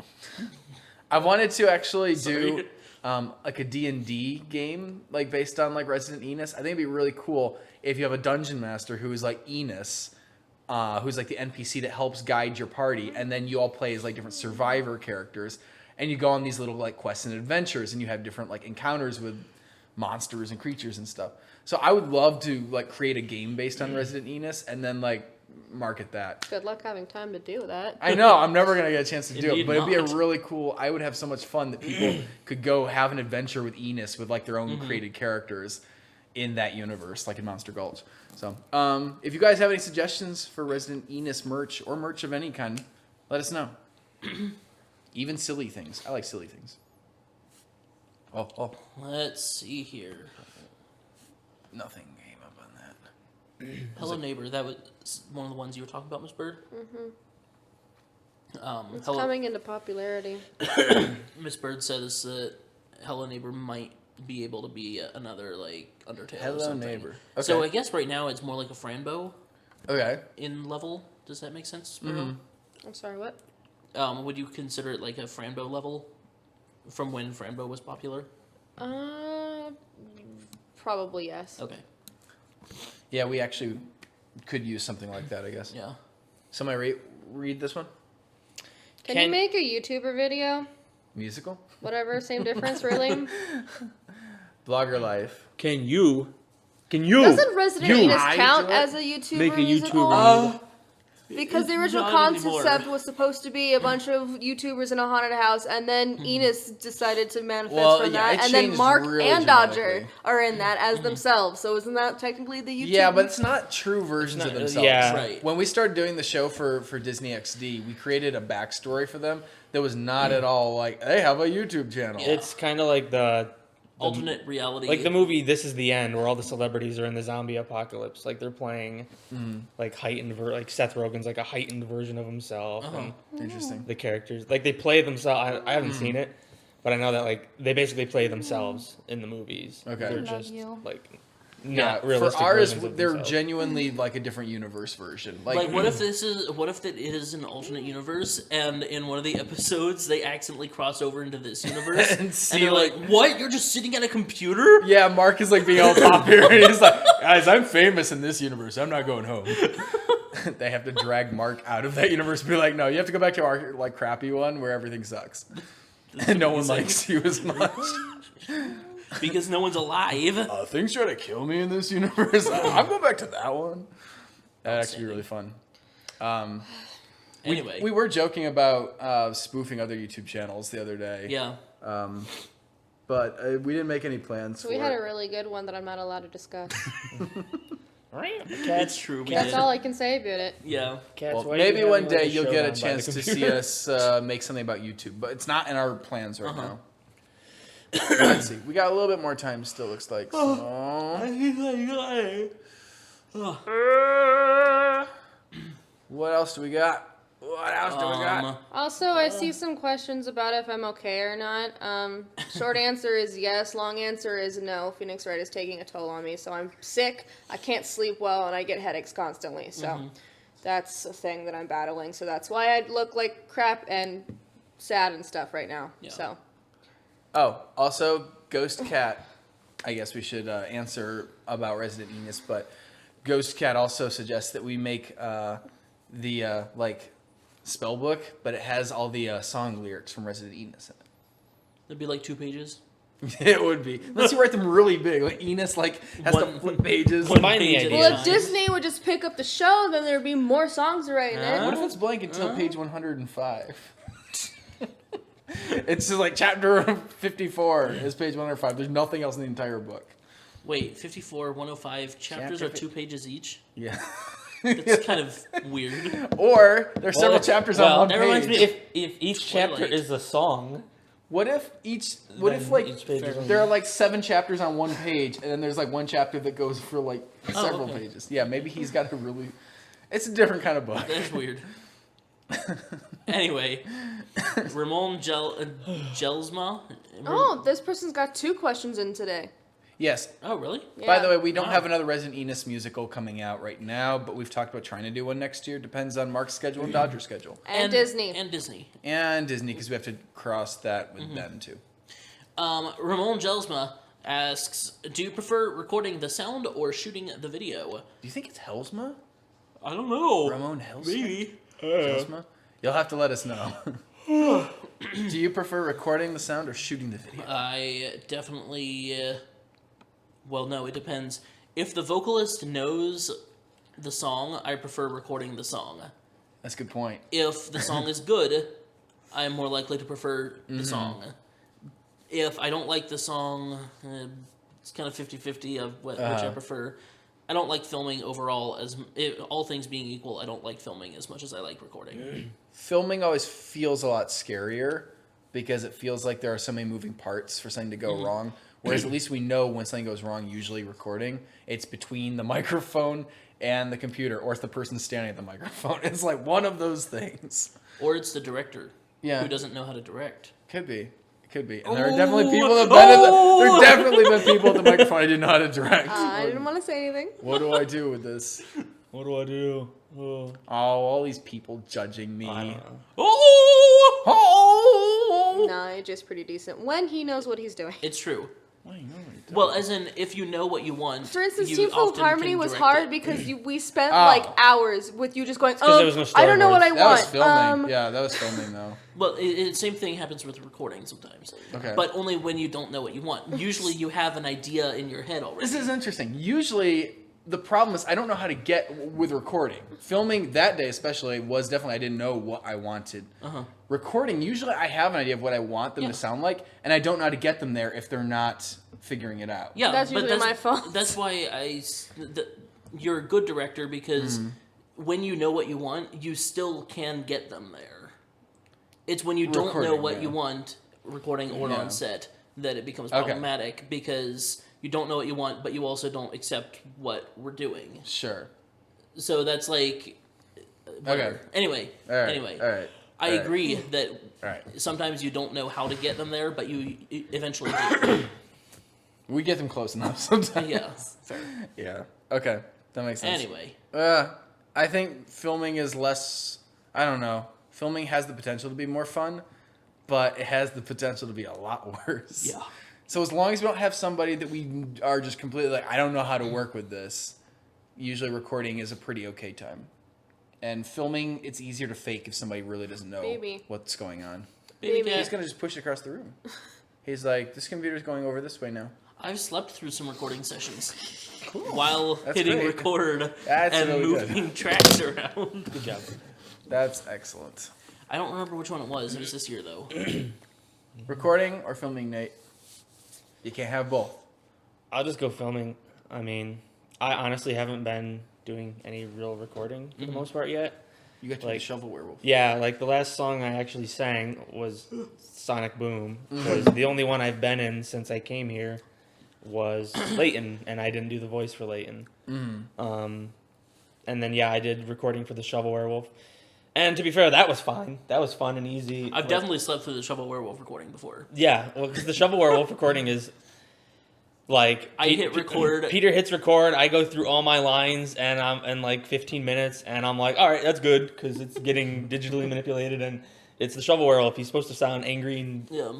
I wanted to actually do Sorry. like a D&D game like based on like Resident Enos. I think it'd be really cool if you have a dungeon master who is like Enos, who's like the NPC that helps guide your party, and then you all play as like different survivor characters, and you go on these little like quests and adventures, and you have different like encounters with monsters and creatures and stuff. So I would love to like create a game based on Resident Enos and then like market that. Good luck having time to do that. I know I'm never gonna get a chance to do it, Indeed but it'd be a not. really cool. I would have so much fun that people could go have an adventure with Enos with like their own created characters in that universe, like in Monster Gulch. So, if you guys have any suggestions for Resident Enos merch or merch of any kind, let us know. Even silly things. I like silly things. Oh, Let's see here. nothing came up on that. Hello Neighbor. That was one of the ones you were talking about, Miss Bird. It's Hello. coming into popularity. Miss Bird says that Hello Neighbor might be able to be another like Undertale. or Hello something. Neighbor. So Okay. I guess right now it's more like a Franbo Okay. in level. Does that make sense, Sparrow? I'm sorry, what? Would you consider it like a Franbo level from when Franbo was popular? Probably yes. Okay. Yeah, we actually could use something like that, I guess. Yeah. Somebody read this one? Can you make a YouTuber video? Musical? Whatever, same difference, really? Blogger life. Can you Doesn't Resident you- Enos I count do it? as a YouTuber make a musical? YouTuber? Because the original Not anymore. concept was supposed to be a bunch of YouTubers in a haunted house, and then Enos decided to manifest Well, from yeah, that, it and then changed Mark really and Dodger dramatically. are in that as themselves. So isn't that technically the YouTube? Yeah, but it's not true versions not- of themselves. yeah. Right. When we started doing the show for Disney XD, we created a backstory for them that was not at all like, they have a YouTube channel. Yeah. It's kind of like the Alternate reality. like the movie This Is the End, where all the celebrities are in the zombie apocalypse. Like they're playing like heightened, like Seth Rogen's like a heightened version of himself, and Interesting. the characters like they play themselves. I haven't seen it, but I know that like they basically play themselves in the movies. Okay. They're I love just you. like Yeah, not for realistic ours, versions of they're themselves. genuinely like a different universe version. Like, what if it is an alternate universe, and in one of the episodes they accidentally cross over into this universe, And and, see, they're like- like, "What? You're just sitting at a computer?" Yeah, Mark is like being all popular, and he's like, guys, I'm famous in this universe. I'm not going home. They have to drag Mark out of that universe and be like, no, you have to go back to our like crappy one where everything sucks. And no one likes you as much. Because no one's alive. Things try to kill me in this universe. I'll go back to that one. That'd actually be really fun. Anyway, We were joking about spoofing other YouTube channels the other day. yeah. But we didn't make any plans So for we had it. a really good one that I'm not allowed to discuss. That's true. We That's did. all I can say about it. Yeah. Cats, Well, why do you maybe have one like day you'll get a showdown by the chance to see computer? us make something about YouTube, but it's not in our plans right Uh-huh. now. Let's see. We got a little bit more time still, looks like. So. What else do we got? What else do we got? Also, I see some questions about if I'm okay or not. Short answer is yes. Long answer is no. Phoenix Wright is taking a toll on me, so I'm sick. I can't sleep well, and I get headaches constantly. So that's a thing that I'm battling. So that's why I look like crap and sad and stuff right now. Yeah. So Oh, also, Ghost Cat. I guess we should answer about Resident Enos, but Ghost Cat also suggests that we make the like spell book, but it has all the song lyrics from Resident Enos in it. It'd be like 2 pages. It would be. Unless you write them really big. Like Enos has to flip pages. Combine the page at a idea. Well, time. if Disney would just pick up the show, then there'd be more songs to write in it. What if it's blank until page 105? It's just like chapter 54 is page 105. There's nothing else in the entire book. Wait, 54, 105 chapters Chapter are 2 pages each? Yeah. That's kind of weird. Or there's several if- chapters well, on one that page. reminds me of- If each chapter Twilight. is a song, What if then like each page is there are like 7 chapters on one page, and then there's like one chapter that goes for like several okay. pages? Yeah, maybe he's got a really. It's a different kind of book. That's weird. Anyway, Ramon Gelsma. Oh, this person's got 2 questions in today. Yes. Oh, really? By Yeah. the way, we don't Wow. have another Resident Enos musical coming out right now, but we've talked about trying to do one next year. Depends on Mark's schedule and Dodger's schedule, And Disney. And Disney. and Disney, because we have to cross that with them too. Ramon Gelsma asks, do you prefer recording the sound or shooting the video? Do you think it's Helsma? I don't know. Ramon Helsma? Maybe. Helsma? You'll have to let us know. Do you prefer recording the sound or shooting the video? I definitely. Well, no, it depends. If the vocalist knows the song, I prefer recording the song. That's a good point. If the song is good, I'm more likely to prefer the song. If I don't like the song, it's kind of 50-50 of which I prefer. I don't like filming overall. All things being equal, I don't like filming as much as I like recording. Filming always feels a lot scarier because it feels like there are so many moving parts for something to go wrong. Whereas at least we know when something goes wrong, usually recording, it's between the microphone and the computer, or it's the person standing at the microphone. It's like one of those things. Or it's the director Yeah. who doesn't know how to direct. Could be. It could be. And there are definitely people that there have definitely been people at the microphone I didn't know how to direct. I didn't want to say anything. What do I do with this? what do I do? Oh, all these people judging me. I don't know. Oh! Oh! Nah, AJ's pretty decent when he knows what he's doing. It's true. Well, you know what you're doing. Well, as in, if you know what you want, For instance, you Team Full of often Harmony can was direct hard it. because we spent Oh. like hours with you just going, 'cause there was no I don't know what I storyboards. That was want. filming. Yeah, that was filming though. Well, same thing happens with recording sometimes. Okay. But only when you don't know what you want. Usually you have an idea in your head already. This is interesting. Usually, the problem is I don't know how to get with recording. Filming that day, especially, was definitely I didn't know what I wanted. Uh-huh. Recording, usually I have an idea of what I want them Yeah. to sound like, and I don't know how to get them there if they're not figuring it out. Yeah, That's but usually my fault. That's why you're a good director because when you know what you want, you still can get them there. It's when you don't know Recording, what yeah. you want, recording or Yeah. on set, that it becomes Okay. problematic because you don't know what you want, but you also don't accept what we're doing. Sure. So that's like, whatever. Okay. Anyway, All right. anyway, All right. I all right. agree that All right. sometimes you don't know how to get them there, but you eventually do. We get them close enough sometimes. Yeah, fair. Yeah. Okay. That makes sense. Anyway, I think filming is less. I don't know. Filming has the potential to be more fun, but it has the potential to be a lot worse. yeah. So as long as we don't have somebody that we are just completely like, I don't know how to work with this, usually recording is a pretty okay time. And filming, it's easier to fake if somebody really doesn't know Maybe. what's going on. Baby Maybe. He's cat. gonna just push it across the room. He's like, this computer's going over this way now. I've slept through some recording sessions while That's hitting great. record That's and really good. moving tracks around. Good job. That's excellent. I don't remember which one it was. It was this year though. Recording or filming, Nate? You can't have both. I'll just go filming. I mean, I honestly haven't been doing any real recording for the most part yet. You got to Like- be Shovel Werewolf. Yeah, like the last song I actually sang was Sonic Boom. Because the only one I've been in since I came here was Leighton, and I didn't do the voice for Leighton. And then I did recording for the Shovel Werewolf. And to be fair, that was fine. That was fun and easy. I've Like, definitely slept through the Shovel Werewolf recording before. Yeah, well, because the Shovel Werewolf recording is like I hit record. Peter hits record. I go through all my lines, and I'm in like 15 minutes, and I'm like, all right, that's good because it's getting digitally manipulated, and it's the Shovel Werewolf. He's supposed to sound angry and Yeah,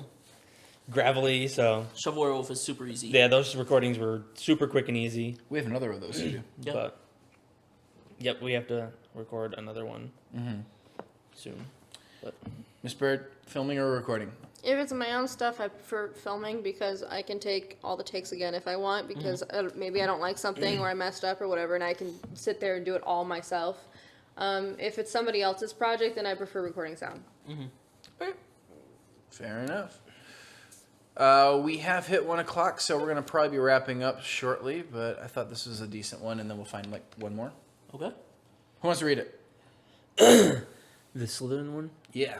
gravelly, so Shovel Werewolf is super easy. yeah, those recordings were super quick and easy. We have another of those to do. Yeah. But yep, we have to record another one soon. But Miss Bird, filming or recording? If it's my own stuff, I prefer filming because I can take all the takes again if I want because maybe I don't like something or I messed up or whatever, and I can sit there and do it all myself. If it's somebody else's project, then I prefer recording sound. Fair enough. We have hit 1 o'clock, so we're gonna probably be wrapping up shortly. But I thought this was a decent one, and then we'll find like one more. Okay. Who wants to read it? The Slytherin one. Yeah.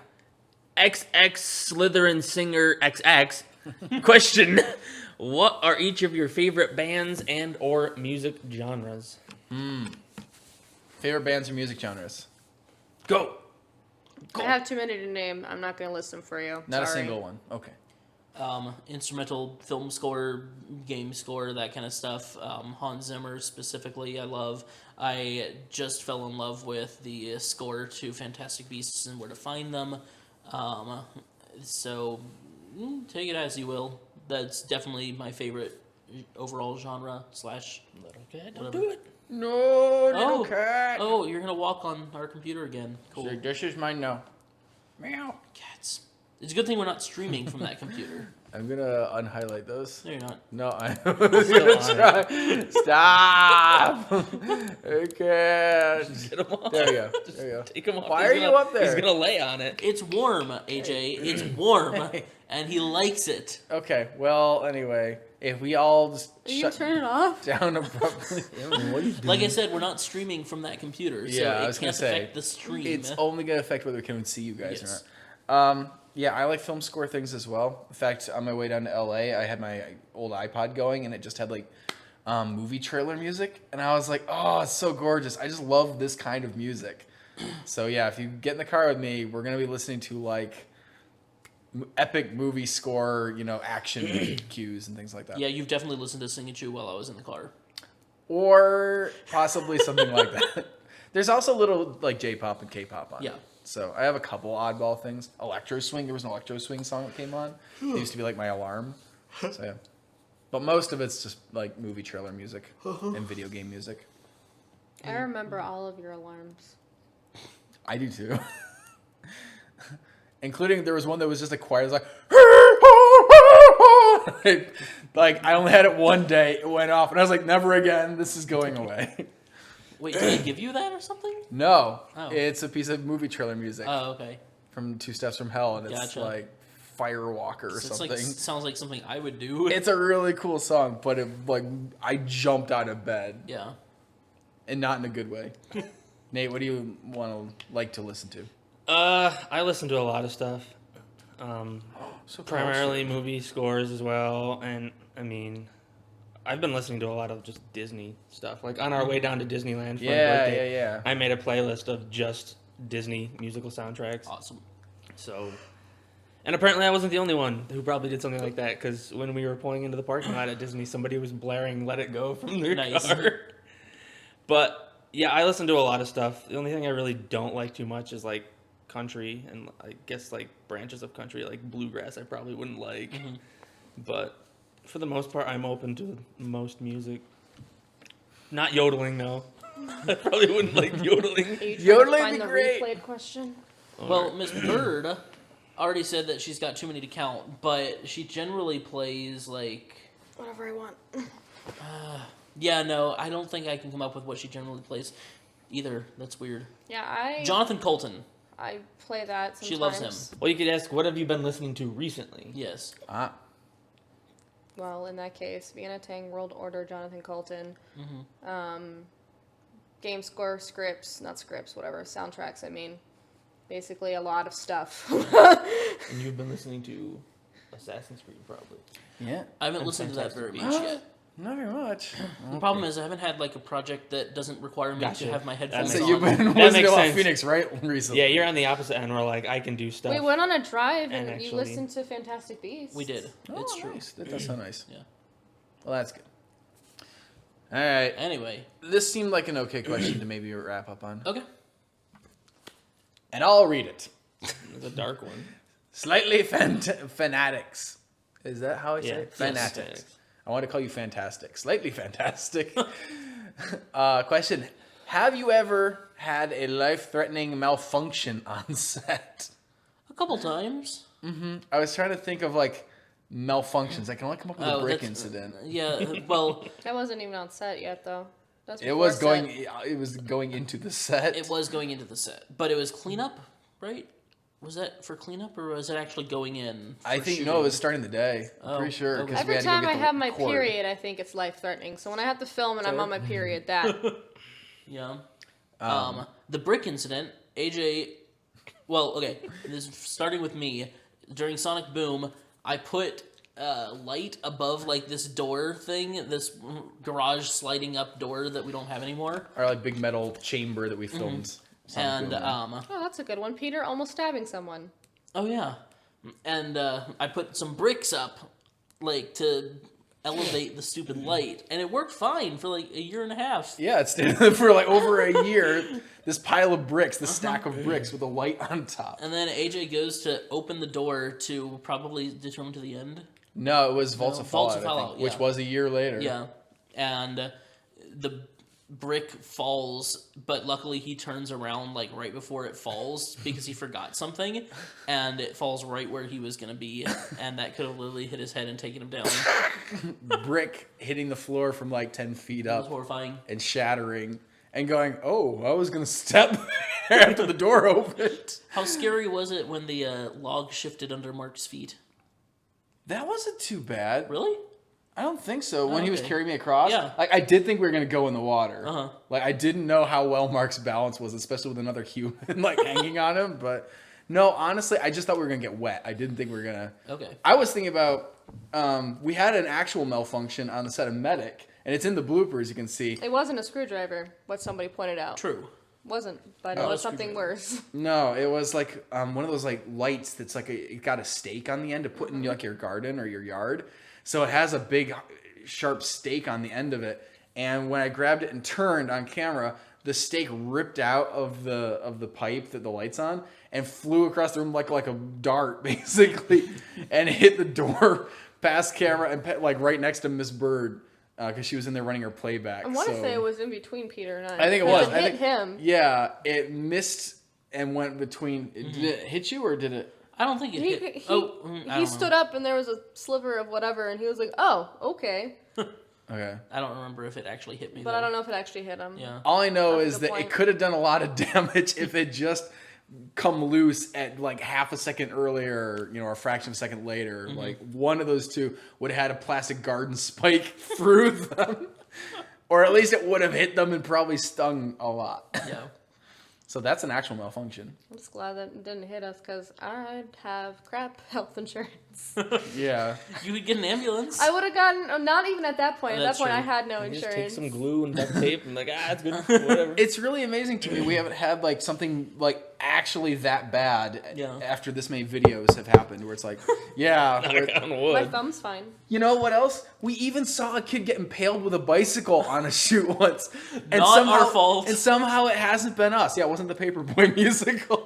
XX Slytherin singer XX. Question: what are each of your favorite bands and or music genres? Favorite bands or music genres? Go. I have too many to name. I'm not going to list them for you. Not a Sorry. single one. Okay. Instrumental film score, game score, that kind of stuff. Hans Zimmer specifically, I love. I just fell in love with the score to Fantastic Beasts and Where to Find Them. So take it as you will. That's definitely my favorite overall genre / Little cat, don't Whatever. do it. No, little cat. Oh, you're gonna walk on our computer again. Cool. So this is mine now. Meow. Cats. It's a good thing we're not streaming from that computer. I'm gonna unhighlight those. No, you're not. No, I'm Still gonna on try. Stop. Okay. Get him off. There you go. There you go. Take him off. Why He's are you gonna- up there? He's gonna lay on it. It's warm, AJ. It's warm, and he likes it. Okay. Well, anyway, if we all just You shut turn it off? down abruptly, Like I said, we're not streaming from that computer, so Yeah, I it was gonna can't say, affect the stream. it's only gonna affect whether we can see you guys Yes. or not. Yeah, I like film score things as well. In fact, on my way down to LA, I had my old iPod going, and it just had like movie trailer music, and I was like, "Oh, it's so gorgeous! I just love this kind of music." So yeah, if you get in the car with me, we're gonna be listening to like epic movie score, action cues and things like that. Yeah, you've definitely listened to Sing and Chew while I was in the car. Or possibly something like that. There's also little like J-pop and K-pop on it. Yeah. So I have a couple oddball things. Electro swing. There was an electro swing song that came on. It used to be like my alarm. So yeah. But most of it's just like movie trailer music and video game music. I remember all of your alarms. I do too. Including there was one that was just a choir. It was like I only had it one day. It went off, and I was like, never again. This is going away. Wait, did they give you that or something? No, Oh. it's a piece of movie trailer music Oh, okay. from Two Steps from Hell, and it's Gotcha. like Firewalker or So it's something. like sounds like something I would do. It's a really cool song, but I jumped out of bed, Yeah. and not in a good way. Nate, what do you like to listen to? I listen to a lot of stuff. So Primarily movie scores as well, and I mean, I've been listening to a lot of just Disney stuff. Like on our way down to Disneyland for my birthday, yeah. I made a playlist of just Disney musical soundtracks. Awesome. So, and apparently I wasn't the only one who probably did something like that, because when we were pulling into the parking lot at Disney, somebody was blaring "Let It Go" from their Nice. car. But yeah, I listen to a lot of stuff. The only thing I really don't like too much is like country, and I guess like branches of country, like bluegrass. I probably wouldn't like, but for the most part, I'm open to most music. Not yodeling, though. I probably wouldn't like yodeling. Are you trying Yodeling to find be the great. replayed question? Well, Miss Bird already said that she's got too many to count, but she generally plays like. Whatever I want. Yeah, no, I don't think I can come up with what she generally plays either. That's weird. Yeah, Jonathan Colton. I play that sometimes. She loves him. Well, you could ask, what have you been listening to recently? Yes. Well, in that case, Vienna Tang, World Order, Jonathan Colton, game score, scripts, not scripts, whatever, soundtracks, I mean. Basically a lot of stuff. And you've been listening to Assassin's Creed, probably. Yeah, I haven't And listened to that very Fantastic much yet. not very much. The problem is I haven't had like a project that doesn't require me Gotcha. to have my headphones makes So on. you've been That listening makes to a lot of sense. Phoenix, right? Recently. Yeah, you're on the opposite end where, like, I can do stuff. We went on a drive and, And you actually- listened to Fantastic Beasts. We did. Oh, It's true. nice. That does sound nice. Yeah. Well, that's good. All right. Anyway. This seemed like an okay question to maybe wrap up on. Okay. And I'll read it. It's a dark one. Slightly fanatics. Is that how I say it? yes. Fanatics. I want to call you fantastic. Slightly fantastic. Question. Have you ever had a life-threatening malfunction on set? A couple times. I was trying to think of like malfunctions. I can only come up with a brick that's- incident. Yeah, well, That wasn't even on set yet, though. That's It before was set. going. It was going into the set. it was going into the set, but it was cleanup, right? Was that for cleanup or was it actually going in? I for think shooting? no, it was starting the day. Oh, Pretty sure. okay. 'Cause we Every had to go time get I the have my cord. period, I think it's life threatening. So when I have to film and I'm on my period, that Yeah. The brick incident, AJ. Well, okay. This is starting with me. During Sonic Boom, I put light above like this door thing, this garage sliding up door that we don't have anymore, Our like big metal chamber that we filmed. Sonic and Boom in. oh, that's a good one. Peter almost stabbing someone. oh yeah, and I put some bricks up, like to elevate the stupid light, and it worked fine for like a year and a half. Yeah, it's for like over a year. This pile of bricks, this stack of bricks with a light on top. And then AJ goes to open the door to probably determine to the end. No, it was Vaults No, of Vaults Fallout, of I Fallout, think, which yeah. was a year later. Yeah, and the brick falls, but luckily he turns around like right before it falls because he forgot something, and it falls right where he was gonna be, and that could have literally hit his head and taken him down. It Brick hitting the floor from like 10 feet was up horrifying. and shattering and going, oh, I was going to step there after the door opened. How scary was it when the log shifted under Mark's feet? That wasn't too bad. Really? I don't think so. When he was okay. carrying me across, Yeah. like I did think we were gonna go in the water. Uh-huh. Like I didn't know how well Mark's balance was, especially with another human like hanging on him. But no, honestly, I just thought we were gonna get wet. I didn't think we were gonna. Okay. I was thinking about we had an actual malfunction on the set of Medic, and it's in the bloopers. You can see. It wasn't a screwdriver, what somebody pointed out. True. Wasn't, but Oh, it was something worse. No, it was like one of those like lights that's like it got a stake on the end to put in like your garden or your yard. So it has a big sharp stake on the end of it. And when I grabbed it and turned on camera, the stake ripped out of the pipe that the light's on and flew across the room like a dart basically, and hit the door past camera and like right next to Miss Bird. Because she was in there running her playback. I want to so. say it was in between Peter and I. I think it Because was. It I hit think, him. Yeah, it missed and went between. Did it hit you or did it? I don't think it He, hit. he, I he don't stood know. up and there was a sliver of whatever, and he was like, "Oh, okay," Okay. I don't remember if it actually hit me. but though. I don't know if it actually hit him. Yeah. All I know That's a is good that point. it could have done a lot of damage if it just come loose at like half a second earlier, or a fraction of a second later. Like one of those two would have had a plastic garden spike through them. Or at least it would have hit them and probably stung a lot. Yeah. So that's an actual malfunction. I'm just glad that it didn't hit us because I'd have crap health insurance. Yeah. You would get an ambulance. I would have gotten, not even at that point. At that That's point, I true. had no You just take insurance. some glue and duct tape and like, it's good, whatever. It's really amazing to me we haven't had like something like actually that bad Yeah. after this many videos have happened where it's like, yeah. Knock on My wood. thumb's fine. You know what else? We even saw a kid get impaled with a bicycle on a shoot once. And Not our fault. And somehow it hasn't been us. Yeah, it wasn't the Paperboy musical.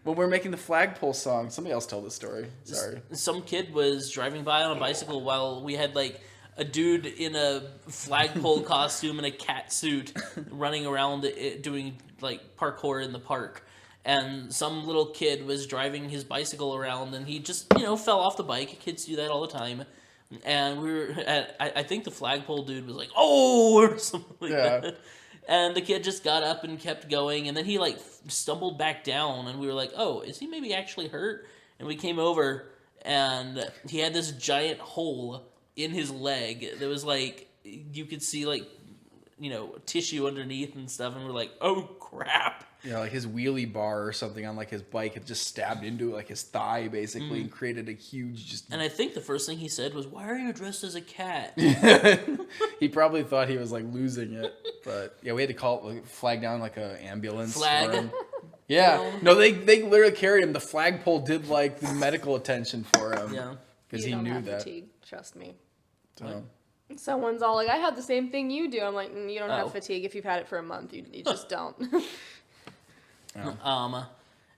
When we're making the flagpole song, somebody else tell this story. Sorry. Some kid was driving by on a bicycle while we had like a dude in a flagpole costume and a cat suit running around doing like parkour in the park. And some little kid was driving his bicycle around and he just, fell off the bike. Kids do that all the time. And we were at, I think the flagpole dude was like, oh, or something like Yeah. that. And the kid just got up and kept going. And then he like stumbled back down and we were like, oh, is he maybe actually hurt? And we came over and he had this giant hole in his leg that was like, you could see like, tissue underneath and stuff. And we're like, oh crap. Yeah, like his wheelie bar or something on like his bike had just stabbed into like his thigh basically and created a huge just. And I think the first thing he said was, why are you dressed as a cat? He probably thought he was like losing it, but yeah, we had to flag down like a ambulance. Flag. For him. Yeah, no, they literally carried him. The flagpole did like the medical attention for him. Yeah. because You he don't knew have that. fatigue, trust me. So. Someone's all like, I had the same thing you do. I'm like, you don't Oh. have fatigue if you've had it for a month. You just don't.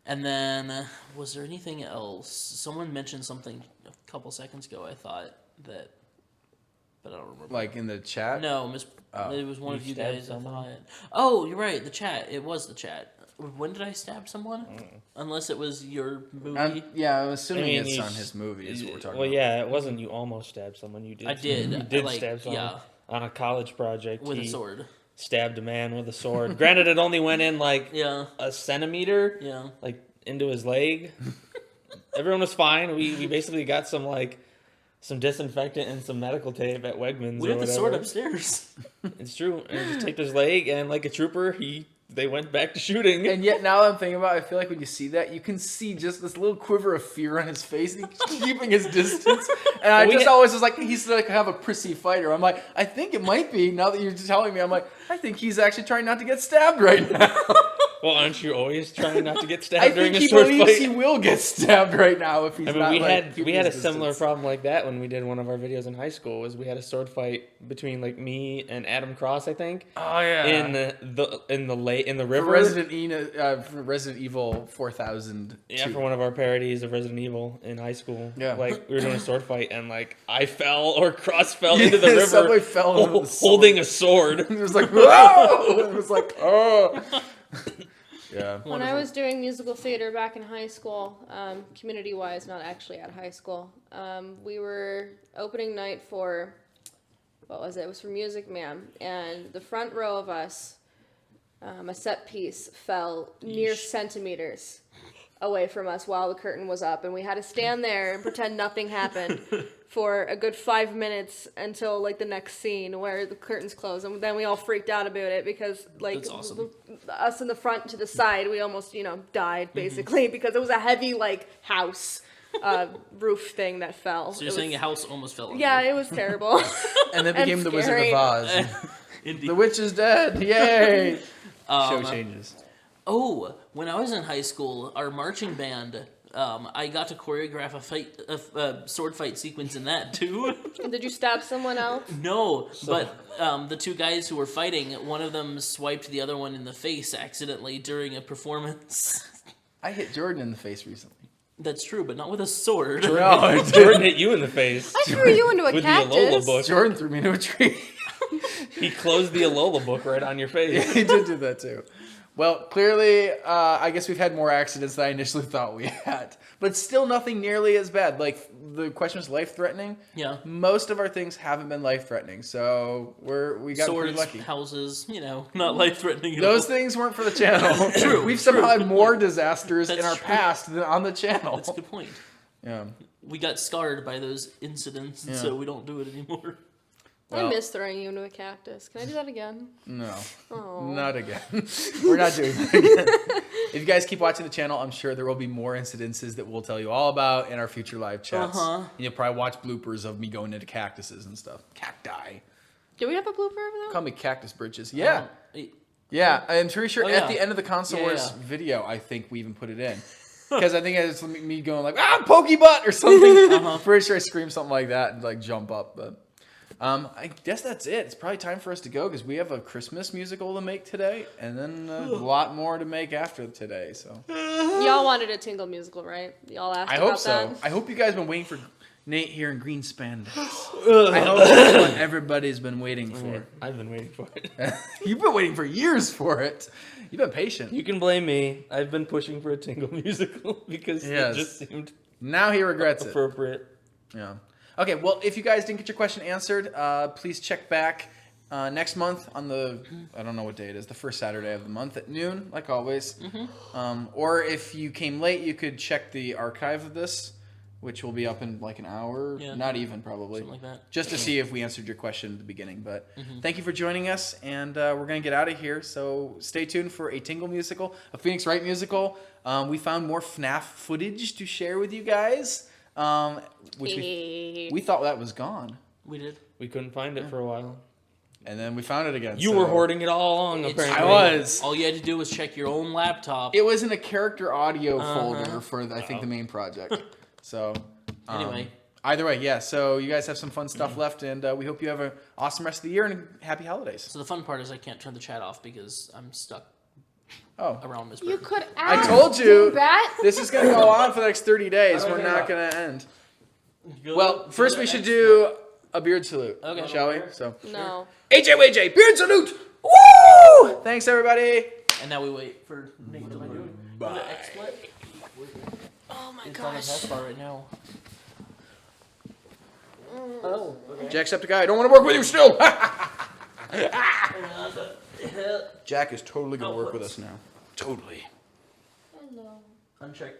And then was there anything else? Someone mentioned something a couple seconds ago. I thought that, but I don't remember. Like in the chat. No, Miss. Oh. It was one You of you stabbed guys. I someone? thought. Oh, you're right. The chat. It was the chat. When did I stab someone? Unless it was your movie. I'm assuming I mean, it's you on s- his movie. Is what we're talking Well, about. yeah, it wasn't you almost stabbed someone. You did. I did. You did like, stab someone yeah, on a college project. with a He sword. stabbed a man with a sword. Granted, it only went in like Yeah, a centimeter, yeah. like into his leg. Everyone was fine. We basically got some disinfectant and some medical tape at Wegmans. We or have the whatever. sword upstairs. It's true. And just taped his leg, and like a trooper, they went back to shooting. And yet now I'm thinking about it, I feel like when you see that, you can see just this little quiver of fear on his face. And he's keeping his distance. And I We just had- always was like, he's like have a prissy fighter. I'm like, I think it might be, now that you're telling me, I'm like, I think he's actually trying not to get stabbed right now. Well, aren't you always trying not to get I stabbed during think a he sword believes fight? he will get stabbed right now if he's I mean, not we like, had keeping a his similar distance. problem like that when we did one of our videos in high school. Was we had a sword fight between like me and Adam Cross, I think, Oh yeah. in the river. For Resident Evil 4000. Yeah, for one of our parodies of Resident Evil in high school. Yeah. Like we were doing a sword fight, and like I fell or Cross fell into the river, Somebody fell into the sword. holding a sword. It was like, whoa! It was like, oh. Yeah. When I was doing musical theater back in high school, community-wise, not actually at high school, we were opening night for, what was it? It was for Music Man, and the front row of us, a set piece fell mere centimeters away from us while the curtain was up, and we had to stand there and pretend nothing happened for a good 5 minutes until like the next scene where the curtains close, and then we all freaked out about it because like That's awesome. us in the front to the side, we almost died basically because it was a heavy like house roof thing that fell. So you're It saying was- a house almost fell on yeah, you. it was terrible. And then became the Wizard scary. of Oz. Indeed. The witch is dead. Yay! Show Um, changes. Oh, when I was in high school, our marching band, I got to choreograph a sword fight sequence in that too. And did you stab someone else? No, but the two guys who were fighting, one of them swiped the other one in the face accidentally during a performance. I hit Jordan in the face recently. That's true, but not with a sword. No, Jordan hit you in the face I threw you into a with the Alola cactus. book. Jordan threw me into a tree. He closed the Alola book right on your face. He did do that too. Well, clearly, I guess we've had more accidents than I initially thought we had. But still nothing nearly as bad. Like, the question was life-threatening. Yeah. Most of our things haven't been life-threatening, so we got pretty Swords, lucky. houses, not life-threatening at Those all. things weren't for the channel. True, We've somehow had more disasters in That's our true. past than on the channel. That's a good point. Yeah. We got scarred by those incidents, and Yeah. so we don't do it anymore. Well- I miss throwing you into a cactus. Can I do that again? No. Oh. Not again. We're not doing that again. If you guys keep watching the channel, I'm sure there will be more incidences that we'll tell you all about in our future live chats. Uh-huh. And you'll probably watch bloopers of me going into cactuses and stuff. Cacti. Do we have a blooper of that? Call me Cactus Bridges. Yeah. Um, Yeah. I'm pretty sure Oh, at yeah. the end of the Console Yeah, Wars yeah. video, I think we even put it in. Because I think it's me going like, pokey butt or something. Uh-huh. Pretty sure I screamed something like that and like jump up. But I guess that's it. It's probably time for us to go because we have a Christmas musical to make today and then a lot more to make after today. So Y'all wanted a Tingle musical, right? Y'all asked I about hope so. that. I hope you guys been waiting for Nate here in green spandex. I hope that's what everybody's been waiting for. I've been waiting for it. You've been waiting for years for it. You've been patient. You can blame me. I've been pushing for a Tingle musical because Yes. it just seemed Now he regrets it. appropriate. Yeah. Okay, well, if you guys didn't get your question answered, please check back next month on the, I don't know what day it is, the first Saturday of the month at noon, like always. Or if you came late, you could check the archive of this, which will be up in like an hour, Yeah. not even probably, Something like that. just to see if we answered your question at the beginning. But thank you for joining us, and we're going to get out of here. So stay tuned for a Tingle musical, a Phoenix Wright musical. We found more FNAF footage to share with you guys, which we thought that was gone. We did. We couldn't find it for a while. And then we found it again. You so- were hoarding it all along, It's apparently. I was. All you had to do was check your own laptop. It was in a character audio folder for, I think, the main project. So, Anyway. Either way, yeah. So you guys have some fun stuff left, and we hope you have an awesome rest of the year and happy holidays. So the fun part is I can't turn the chat off because I'm stuck Oh, around this. You person. could I ask. told you. Bat. This is going to go on for the next 30 days. We're not going to end. Well, first we should do a beard salute, shall we? So, No. HOAJ, beard salute! Woo! Thanks, everybody. And now we wait for Nate to do the XSplit. Oh my It's on the gosh. test bar right now. Oh. Jacksepticeye, I don't want to work with you still. Jack is totally gonna work with us now. Totally. Hello. Uncheck